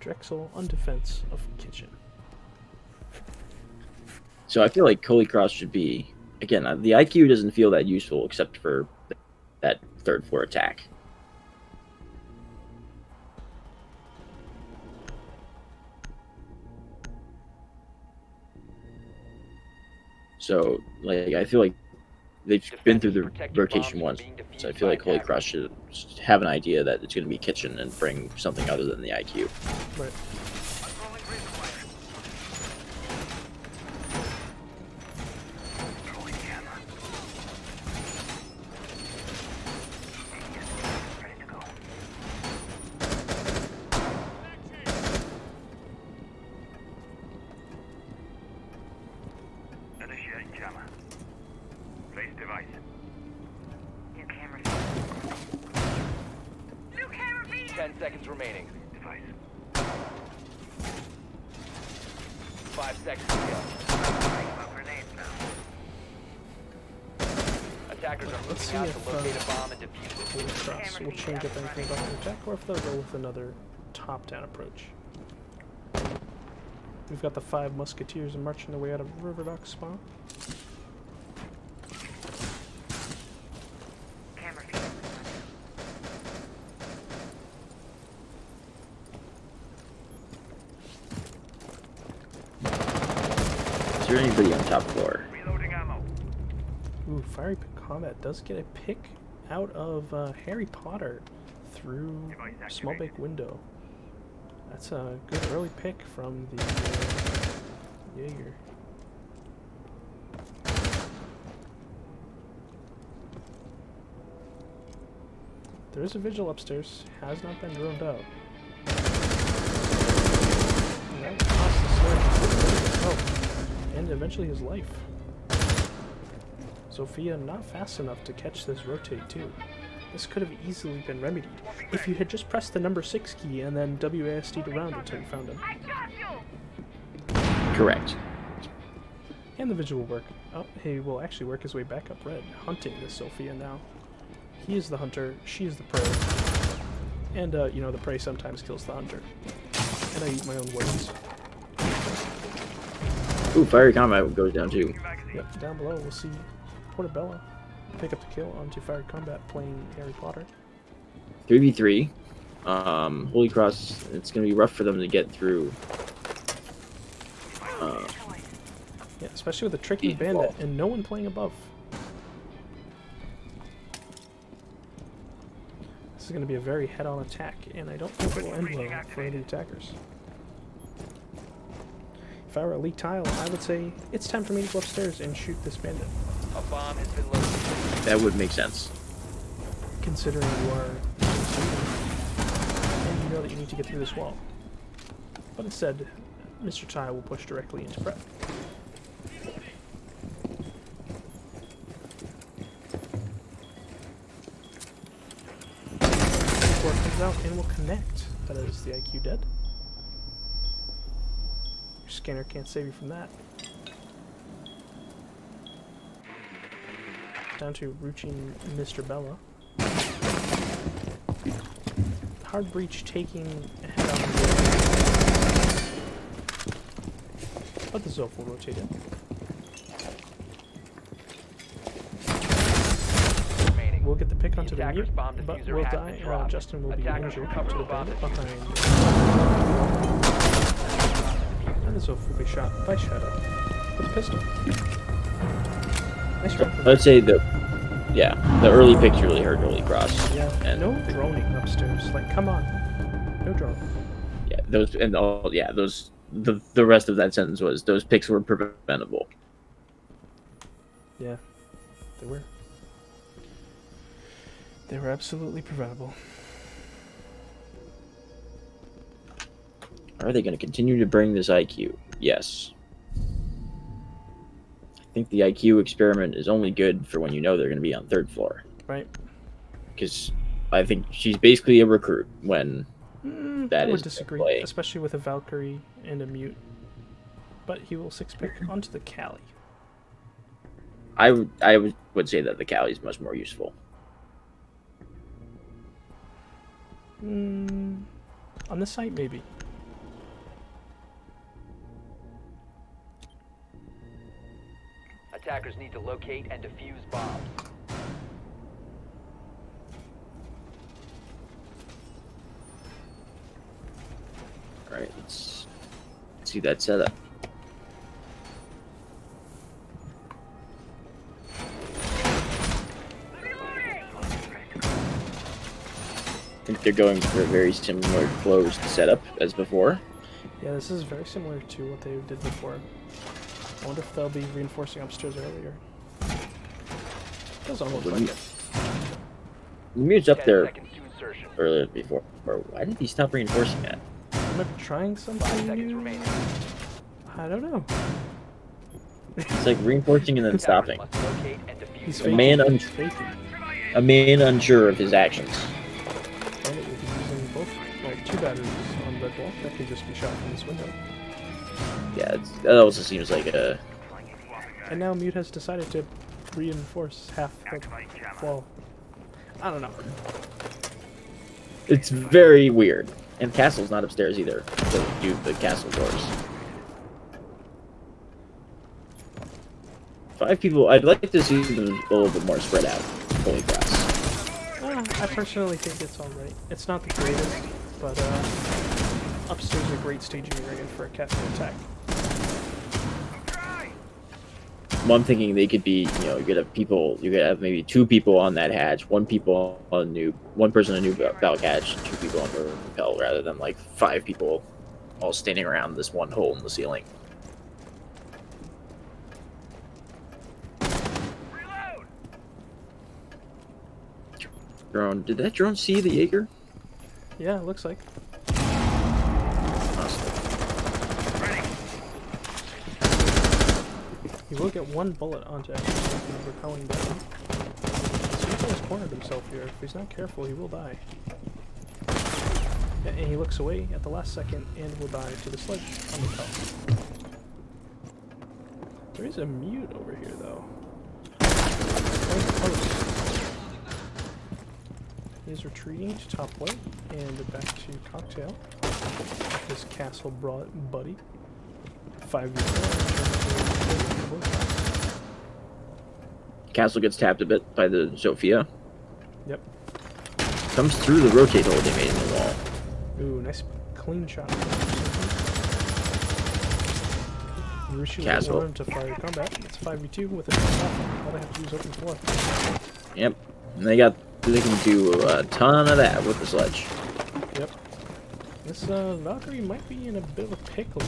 Drexel on defense of Kitchen. So I feel like Holy Cross should be, again, the IQ doesn't feel that useful except for that third floor attack. So, like, I feel like they've been through the rotation once, so I feel like Holy Cross should have an idea that it's going to be Kitchen and bring something other than the IQ. Right. Initiating jammer. Place device. New camera. New camera feed. 10 seconds remaining. Device. 5 seconds to go. Attackers are Let's moving out see to if locate a bomb and defuse it. Holy Cross will change up anything about the attack, or if they'll go with another top-down approach. We've got the 5 musketeers marching their way out of Riverdock Spawn. Is there anybody on top floor? Ooh, Fiery Combat does get a pick out of Harry Potter through small bake window. That's a good early pick from the Jaeger. There is a vigil upstairs, has not been droned out. And that costs the Slayer his health, and eventually his life. Sophia not fast enough to catch this rotate too. This could have easily been remedied if you had just pressed the number 6 key and then WASD'd around until you found him. Correct. And the vigil will work. Oh, he will actually work his way back up red, hunting this Sophia now. He is the hunter, she is the prey. And, you know, the prey sometimes kills the hunter. And I eat my own words. Ooh, Fiery Combat goes down too. Yep, down below we'll see Portobello pick up the kill onto Fiery Combat playing Harry Potter. 3v3. Holy Cross, it's going to be rough for them to get through. Yeah, especially with a tricky bandit and no one playing above. This is going to be a very head-on attack, and I don't think it will end well for any attackers. If I were a Elite Tile, I would say it's time for me to go upstairs and shoot this bandit. A bomb has been located. That would make sense. Considering you are and you know that you need to get through this wall. But instead, Mr. Tile will push directly into prep. Before it comes out and will connect. That is the IQ dead. Your scanner can't save you from that. Down to reaching Mr. Bella. Hard breach taking a head on the but the Zoph will rotate in. We'll get the pick onto the mute, but we'll die. Justin will be injured to the bandit behind. And the Zoph will be shot by Shadow with a pistol. Nice job. Let's say the early picks really hurt Holy Cross. Yeah, and no droning upstairs. Like, come on, no droning. Yeah, the rest of that sentence was those picks were preventable. Yeah, they were. They were absolutely preventable. Are they going to continue to bring this IQ? Yes. I think the IQ experiment is only good for when you know they're going to be on third floor. Right. Because I think she's basically a recruit when I would disagree, especially with a Valkyrie and a mute. But he will 6-pick onto the Cali. I would say that the Cali is much more useful. On this site, maybe. Attackers need to locate and defuse bombs. Alright, let's see that setup. I think they're going for a very similar closed setup as before. Yeah, this is very similar to what they did before. I wonder if they'll be reinforcing upstairs earlier. Does almost like it. The mute's up there earlier before. Or why did he stop reinforcing that? Am I trying something new? I don't know. It's like reinforcing and then stopping. He's A man unsure of his actions. And it will be using both, well, 2 batteries on red wall that can just be shot from this window. Yeah, that also seems like a... And now Mute has decided to reinforce half the wall. I don't know. It's very weird. And Castle's not upstairs either. So do the castle doors. 5 people. I'd like to see them a little bit more spread out. Holy Cross. I personally think it's alright. It's not the greatest, but upstairs is a great staging area for a castle attack. Well, I'm thinking they could be, you know, you could have maybe 2 people on that hatch, 1 person on a new belt hatch, 2 people on the rappel, rather than like 5 people all standing around this one hole in the ceiling. Drone, did that drone see the Jaeger? Yeah, it looks like. He will get 1 bullet onto him, repelling down. So he's cornered himself here. If he's not careful, he will die. Yeah, and he looks away at the last second and will die to the sledge on the top. There is a mute over here, though. He is retreating to top white and back to cocktail. His castle brought buddy. 5v4. Castle gets tapped a bit by the Sophia. Yep. Comes through the rotate hole they made in the wall. Ooh, nice clean shot. Castle. To fire combat. It's 5v2 with a all they have to do is open floor. Yep. And they can do a ton of that with the sledge. Yep. This Valkyrie might be in a bit of a pickle.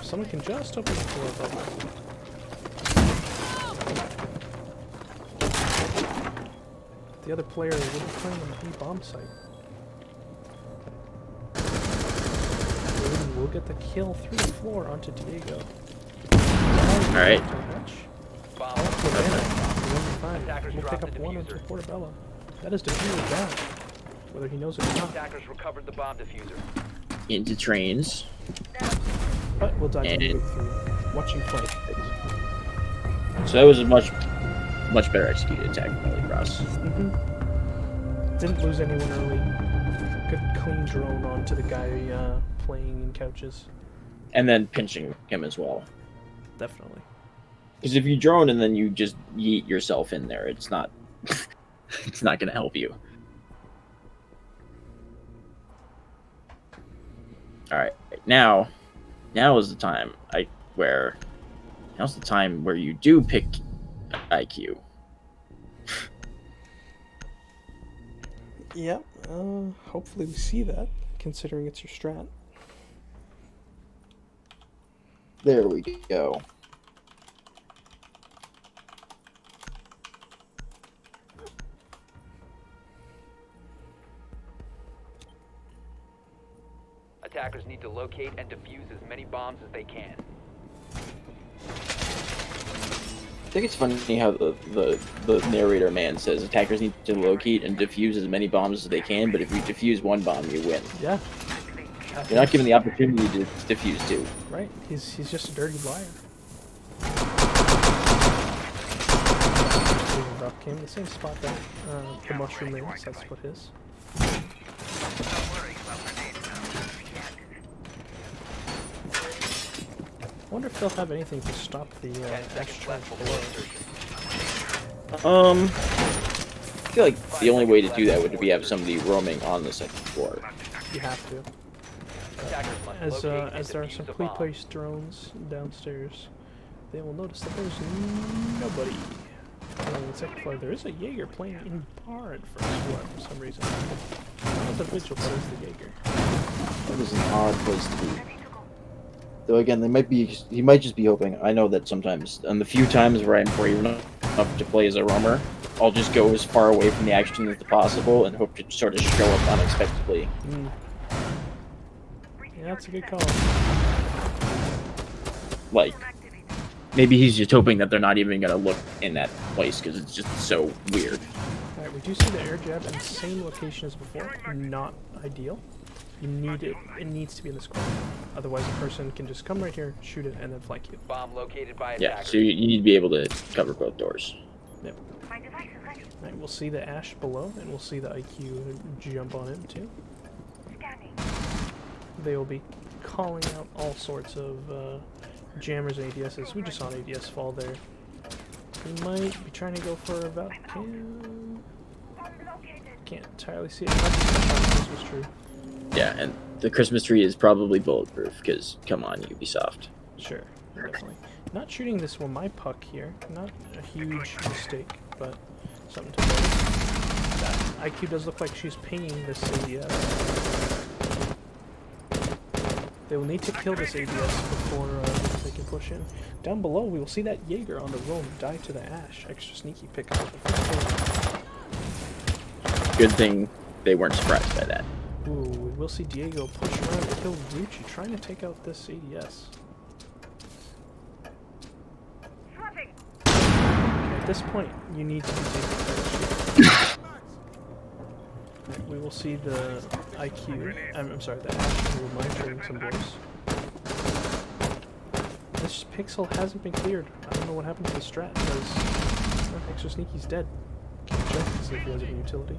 Someone can just open the floor above them. The other player will be playing on the bomb site. We'll get the kill through the floor onto Diego. Alright. We'll pick up 1 into Portobello. That is defused down. Whether he knows it or not. Attackers recovered the bomb diffuser. Into trains. But we'll dive into through. Watch you play. So that was a much better executed attack from Holy Cross. Didn't lose anyone early. Good clean drone onto the guy playing in couches. And then pinching him as well. Definitely. Because if you drone and then you just yeet yourself in there, it's not it's not going to help you. All right, now is the time now's the time where you do pick IQ. Yep. Hopefully we see that, considering it's your strat. There we go. Attackers need to locate and defuse as many bombs as they can. I think it's funny how the narrator man says attackers need to locate and defuse as many bombs as they can, but if you defuse 1 bomb, you win. Yeah. You're not given the opportunity to defuse 2. Right. He's just a dirty liar. Drop came in the same spot that the mushroom is. That's what his. I wonder if they'll have anything to stop the Ash charge below. I feel like the only way to do that would be have somebody roaming on the 2nd floor. You have to. As there are some pre-placed drones downstairs, they will notice that there's nobody. On the 2nd floor, there is a Jaeger playing in bar at first floor for some reason. Not the Vigil, but it's the Jaeger. That is an odd place to be. Though again, he might just be hoping. I know that sometimes, and the few times where I'm brave enough to play as a roamer, I'll just go as far away from the action as possible and hope to sort of show up unexpectedly. Yeah, that's a good call. Like, maybe he's just hoping that they're not even going to look in that place because it's just so weird. Alright, we do see the air jab in the same location as before. Not ideal. You need it. It needs to be in this corner. Otherwise, a person can just come right here, shoot it, and then flank you. Bomb located by Yeah, attackers. so you need to be able to cover both doors. Yep. Alright, we'll see the Ash below, and we'll see the IQ jump on him too. They will be calling out all sorts of jammers and ADSs. We just saw an ADS fall there. We might be trying to go for a Valcam. Can't entirely see it. This was true. Yeah, and the Christmas tree is probably bulletproof, because, come on, Ubisoft. Sure, definitely. Not shooting this with my puck here. Not a huge mistake, but something to notice. That IQ does look like she's pinging this ADS. They will need to kill this ADS before they can push in. Down below, we will see that Jaeger on the roam die to the Ash. Extra sneaky pick up the first kill. Good thing they weren't surprised by that. Ooh, we will see Diego push around and kill Rucci, trying to take out this ADS. Okay, at this point, you need to be taking that. Right, we will see the IQ. I'm sorry, the Ash will monitoring some boys. This pixel hasn't been cleared. I don't know what happened to the strat because Extra Sneaky's dead. Can't check to see if he has any utility.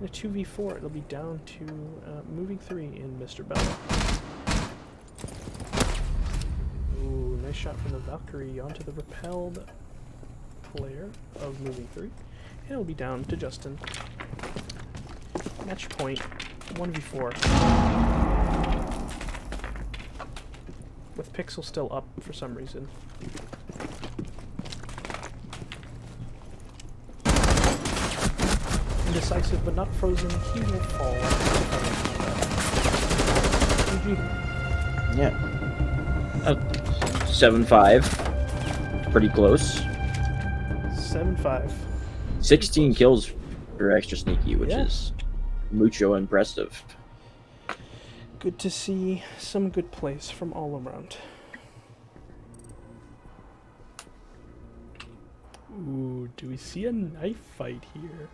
In a 2v4, it'll be down to moving 3 in Mr. Bell. Ooh, nice shot from the Valkyrie onto the repelled player of moving 3. And it'll be down to Justin. Match point, 1v4. With Pixel still up for some reason. Indecisive but not frozen, he will fall. GG. Yeah. 7-5. Pretty close. 7-5. 16 kills for Extra Sneaky, which is mucho impressive. Good to see some good plays from all around. Ooh, do we see a knife fight here?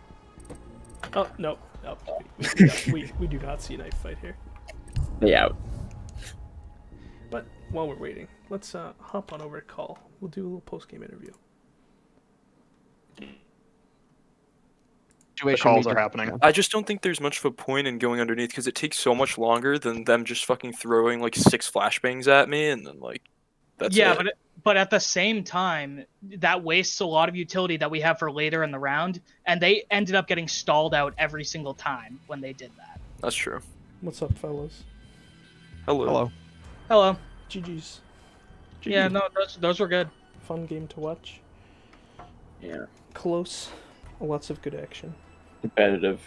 Oh, no. No, we do not see a knife fight here. They out. But while we're waiting, let's hop on over to Call. We'll do a little post-game interview. The calls are happening. I just don't think there's much of a point in going underneath because it takes so much longer than them just fucking throwing like 6 flashbangs at me and then like that's it. But at the same time, that wastes a lot of utility that we have for later in the round, and they ended up getting stalled out every single time when they did that. That's true. What's up, fellas? Hello. Hello. GG's. Yeah, no, those were good. Fun game to watch. Yeah. Close. Lots of good action. Competitive.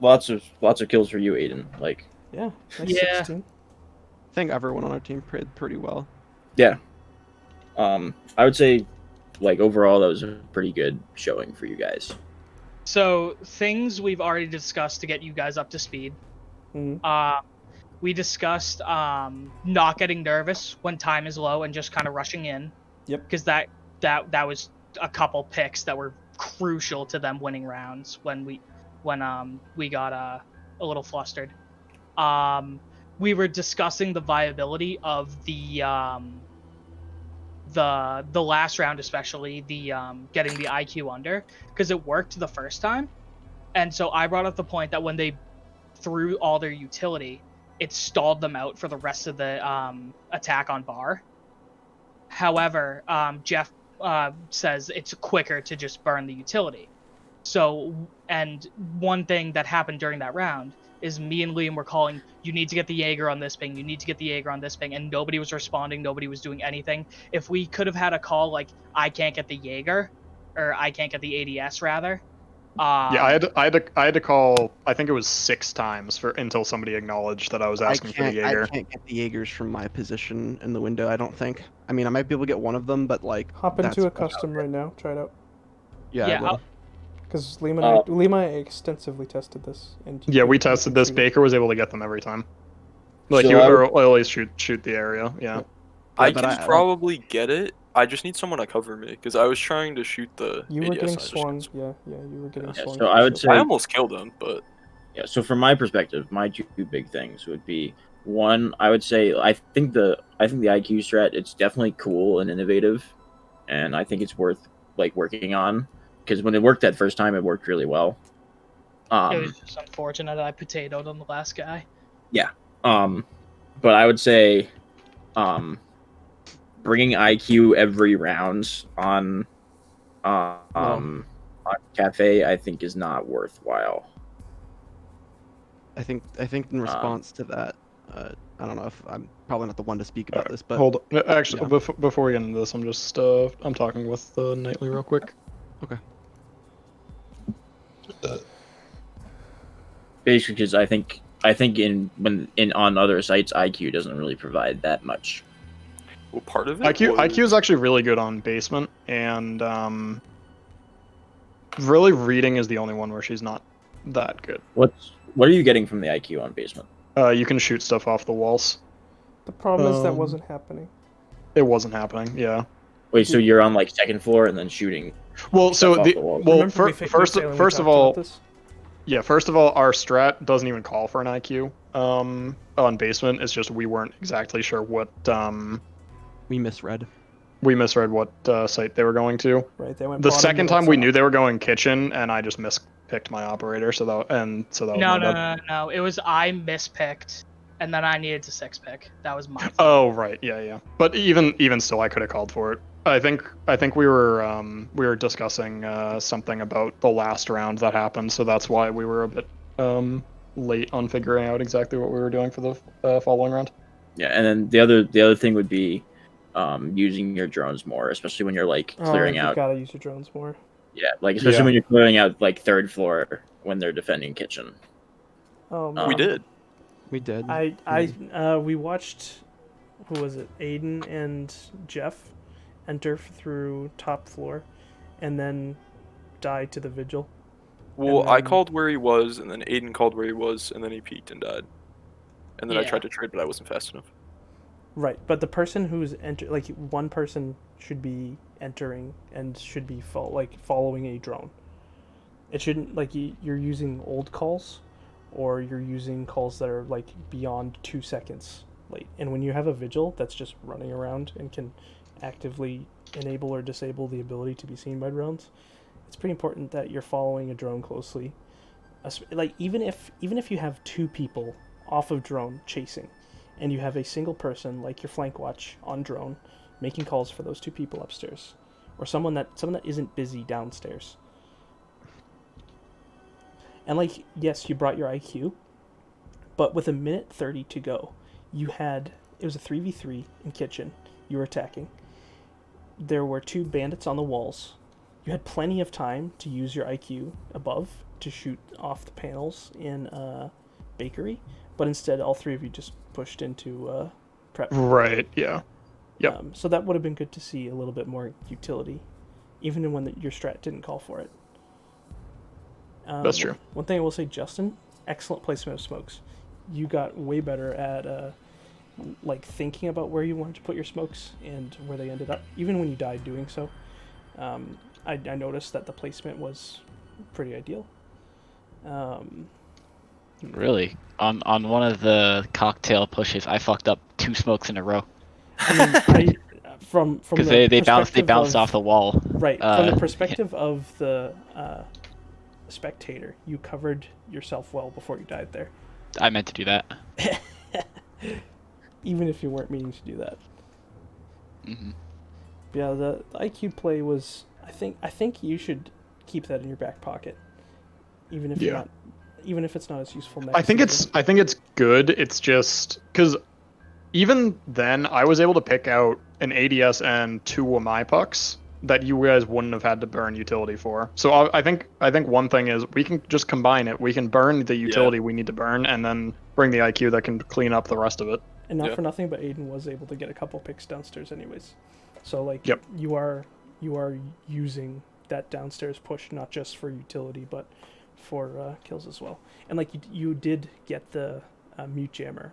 Lots of kills for you, Aiden. Like. Yeah. Nice Yeah. 16. I think everyone on our team played pretty well. Yeah. I would say, like, overall, that was a pretty good showing for you guys. So, things we've already discussed to get you guys up to speed. We discussed not getting nervous when time is low and just kind of rushing in. Yep. Because that was a couple picks that were crucial to them winning rounds when we got a little flustered. We were discussing the viability of the last round, especially the getting the IQ under, because it worked the first time, and so I brought up the point that when they threw all their utility, it stalled them out for the rest of the attack on bar. However, Jeff says it's quicker to just burn the utility. So, and one thing that happened during that round is me and Liam were calling, you need to get the Jaeger on this ping, you need to get the Jaeger on this ping, and nobody was responding, nobody was doing anything. If we could have had a call like, I can't get the Jaeger, or I can't get the ADS rather. Yeah, I had to call, I think it was 6 times until somebody acknowledged that I was asking for the Jaeger. I can't get the Jaegers from my position in the window, I don't think. I mean, I might be able to get one of them, but like... Hop into a custom right now. Try it out. Yeah, because Lima extensively tested this. And yeah, we tested this. Baker was able to get them every time. Like, So he would always shoot the area, yeah. I can probably get it. I just need someone to cover me, because I was trying to shoot the You were ADS getting and I just swung. got Yeah, you were getting swung. So I would say I almost killed him, but... Yeah, so from my perspective, my 2 big things would be, one, I would say I think the IQ strat, it's definitely cool and innovative, and I think it's worth like working on, because when it worked that first time, it worked really well. It was just unfortunate I potatoed on the last guy. Yeah. But I would say bringing IQ every round on Cafe, I think, is not worthwhile. I think in response to that, I don't know if I'm probably not the one to speak about this, but Hold on. Actually, yeah. before we get into this, I'm just I'm talking with Nightly real quick. Okay. Basically, because I think on other sites, IQ doesn't really provide that much. Well, part of it IQ is actually really good on basement, and really reading is the only one where she's not that good. What are you getting from the IQ on basement? You can shoot stuff off the walls. The problem is that wasn't happening. It wasn't happening. Yeah. Wait, so you're on like second floor and then shooting? Well, so off the walls? well, first of all, yeah, first of all, our strat doesn't even call for an IQ on basement. It's just we weren't exactly sure what we misread. We misread what site they were going to. Right, they went. The second time we knew they were going kitchen, and I just mispicked my operator. So that was my bad. No. It was I mispicked, and then I needed to 6-pick. That was my fault. Oh right, yeah. But even still, I could have called for it. I think we were discussing something about the last round that happened, so that's why we were a bit late on figuring out exactly what we were doing for the following round. Yeah, and then the other thing would be using your drones more, especially when you're like clearing out. You gotta use your drones more. Yeah, like especially when you're clearing out like third floor when they're defending kitchen. Oh, we did. We did. We watched, who was it? Aiden and Jeff enter through top floor, and then die to the vigil. Well, then... I called where he was, and then Aiden called where he was, and then he peeked and died. And then I tried to trade, but I wasn't fast enough. Right, but the person who's like one person should be entering and should be following a drone. It shouldn't like you're using old calls, or you're using calls that are like beyond 2 seconds late. And when you have a vigil that's just running around and can actively enable or disable the ability to be seen by drones, it's pretty important that you're following a drone closely. Like even if you have 2 people off of drone chasing, and you have a single person like your flank watch on drone making calls for those 2 people upstairs, or someone that isn't busy downstairs. And like, yes, you brought your IQ, but with 1:30 to go, it was a 3v3 in kitchen. You were attacking. There were 2 bandits on the walls. You had plenty of time to use your IQ above to shoot off the panels in bakery, but instead all 3 of you just pushed into prep. Right, yeah. Yep. So that would have been good to see a little bit more utility, even when your strat didn't call for it. That's true. One thing I will say, Justin, excellent placement of smokes. You got way better at like thinking about where you wanted to put your smokes and where they ended up, even when you died doing so. I noticed that the placement was pretty ideal. Really? On one of the cocktail pushes, I fucked up 2 smokes in a row. I mean, from because they bounced off the wall. Right. From the perspective of the spectator, you covered yourself well before you died there. I meant to do that. Even if you weren't meaning to do that. Mm-hmm. Yeah, the IQ play was. I think you should keep that in your back pocket, even if even if it's not as useful next. I think it's good. It's just because even then I was able to pick out an ADS and 2 of my pucks that you guys wouldn't have had to burn utility for. So I think one thing is we can just combine it. We can burn the utility we need to burn, and then bring the IQ that can clean up the rest of it. And not for nothing, but Aiden was able to get a couple picks downstairs anyways. So like you are using that downstairs push not just for utility but for kills as well. And like you did get the mute jammer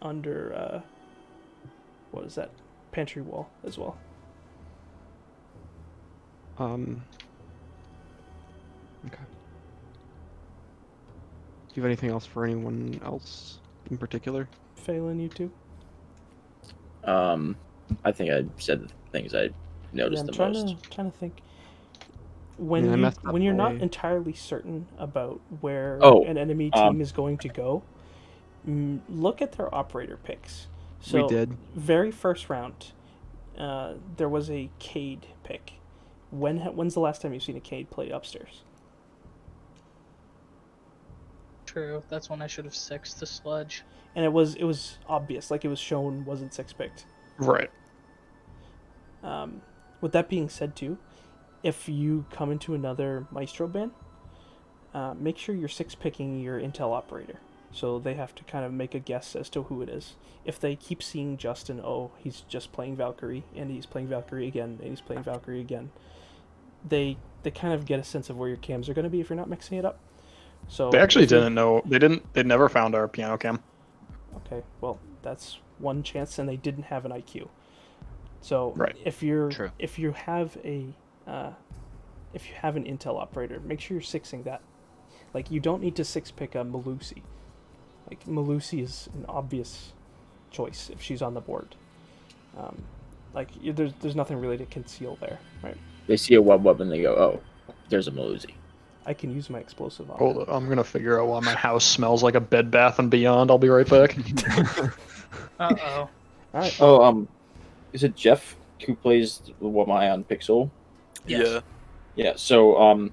under what is that, pantry wall as well. Okay. Do you have anything else for anyone else in particular? Phelan, you too? I think I said the things I noticed the most. Trying to think. When you're not entirely certain about where an enemy team is going to go, look at their operator picks. So we did. Very first round, there was a Cade pick. When's the last time you've seen a Cade play upstairs? True. That's when I should have sixed the sludge. And it was obvious, like it was shown, wasn't six picked. Right. With that being said, too, if you come into another Maestro ban, make sure you're six picking your intel operator, so they have to kind of make a guess as to who it is. If they keep seeing Justin, oh, he's just playing Valkyrie, and he's playing Valkyrie again, and he's playing Valkyrie again, they kind of get a sense of where your cams are going to be if you're not mixing it up. So They actually didn't know. They never found our piano cam. Okay, well, that's one chance, and they didn't have an IQ. So Right. if you have an intel operator, make sure you're sixing that. Like, you don't need to six pick a Malusi. Like, Malusi is an obvious choice if she's on the board. There's nothing really to conceal there, right? They see a wub and they go, "Oh, there's a Malusi." I can use my explosive on Hold on, I'm gonna figure out why my house smells like a Bed Bath and Beyond. I'll be right back. Uh-oh. Alright. Oh, is it Jeff who plays Wamai on Pixel? Yeah. Yeah. So,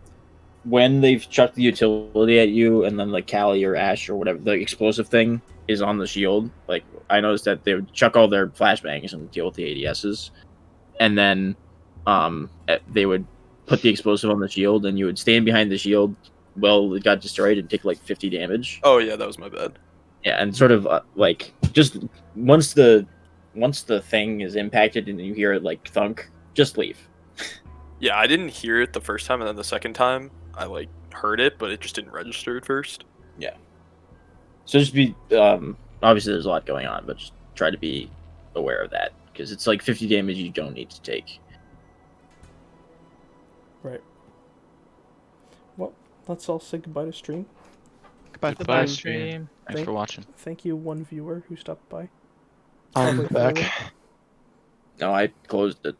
when they've chucked the utility at you, and then like Callie or Ash or whatever, the explosive thing is on the shield. Like, I noticed that they would chuck all their flashbangs and deal with the ADSs, and then they would put the explosive on the shield, and you would stand behind the shield while it got destroyed and take like 50 damage. Oh yeah, that was my bad. Yeah, and sort of like just once the thing is impacted and you hear it like thunk, just leave. Yeah, I didn't hear it the first time, and then the second time I like heard it, but it just didn't register at first. Yeah. So just be obviously there's a lot going on, but just try to be aware of that because it's like 50 damage you don't need to take. Right. Well, let's all say goodbye to stream. Goodbye, stream. Thanks for watching. Thank you, one viewer who stopped by. I'm Probably back. early. No, I closed it.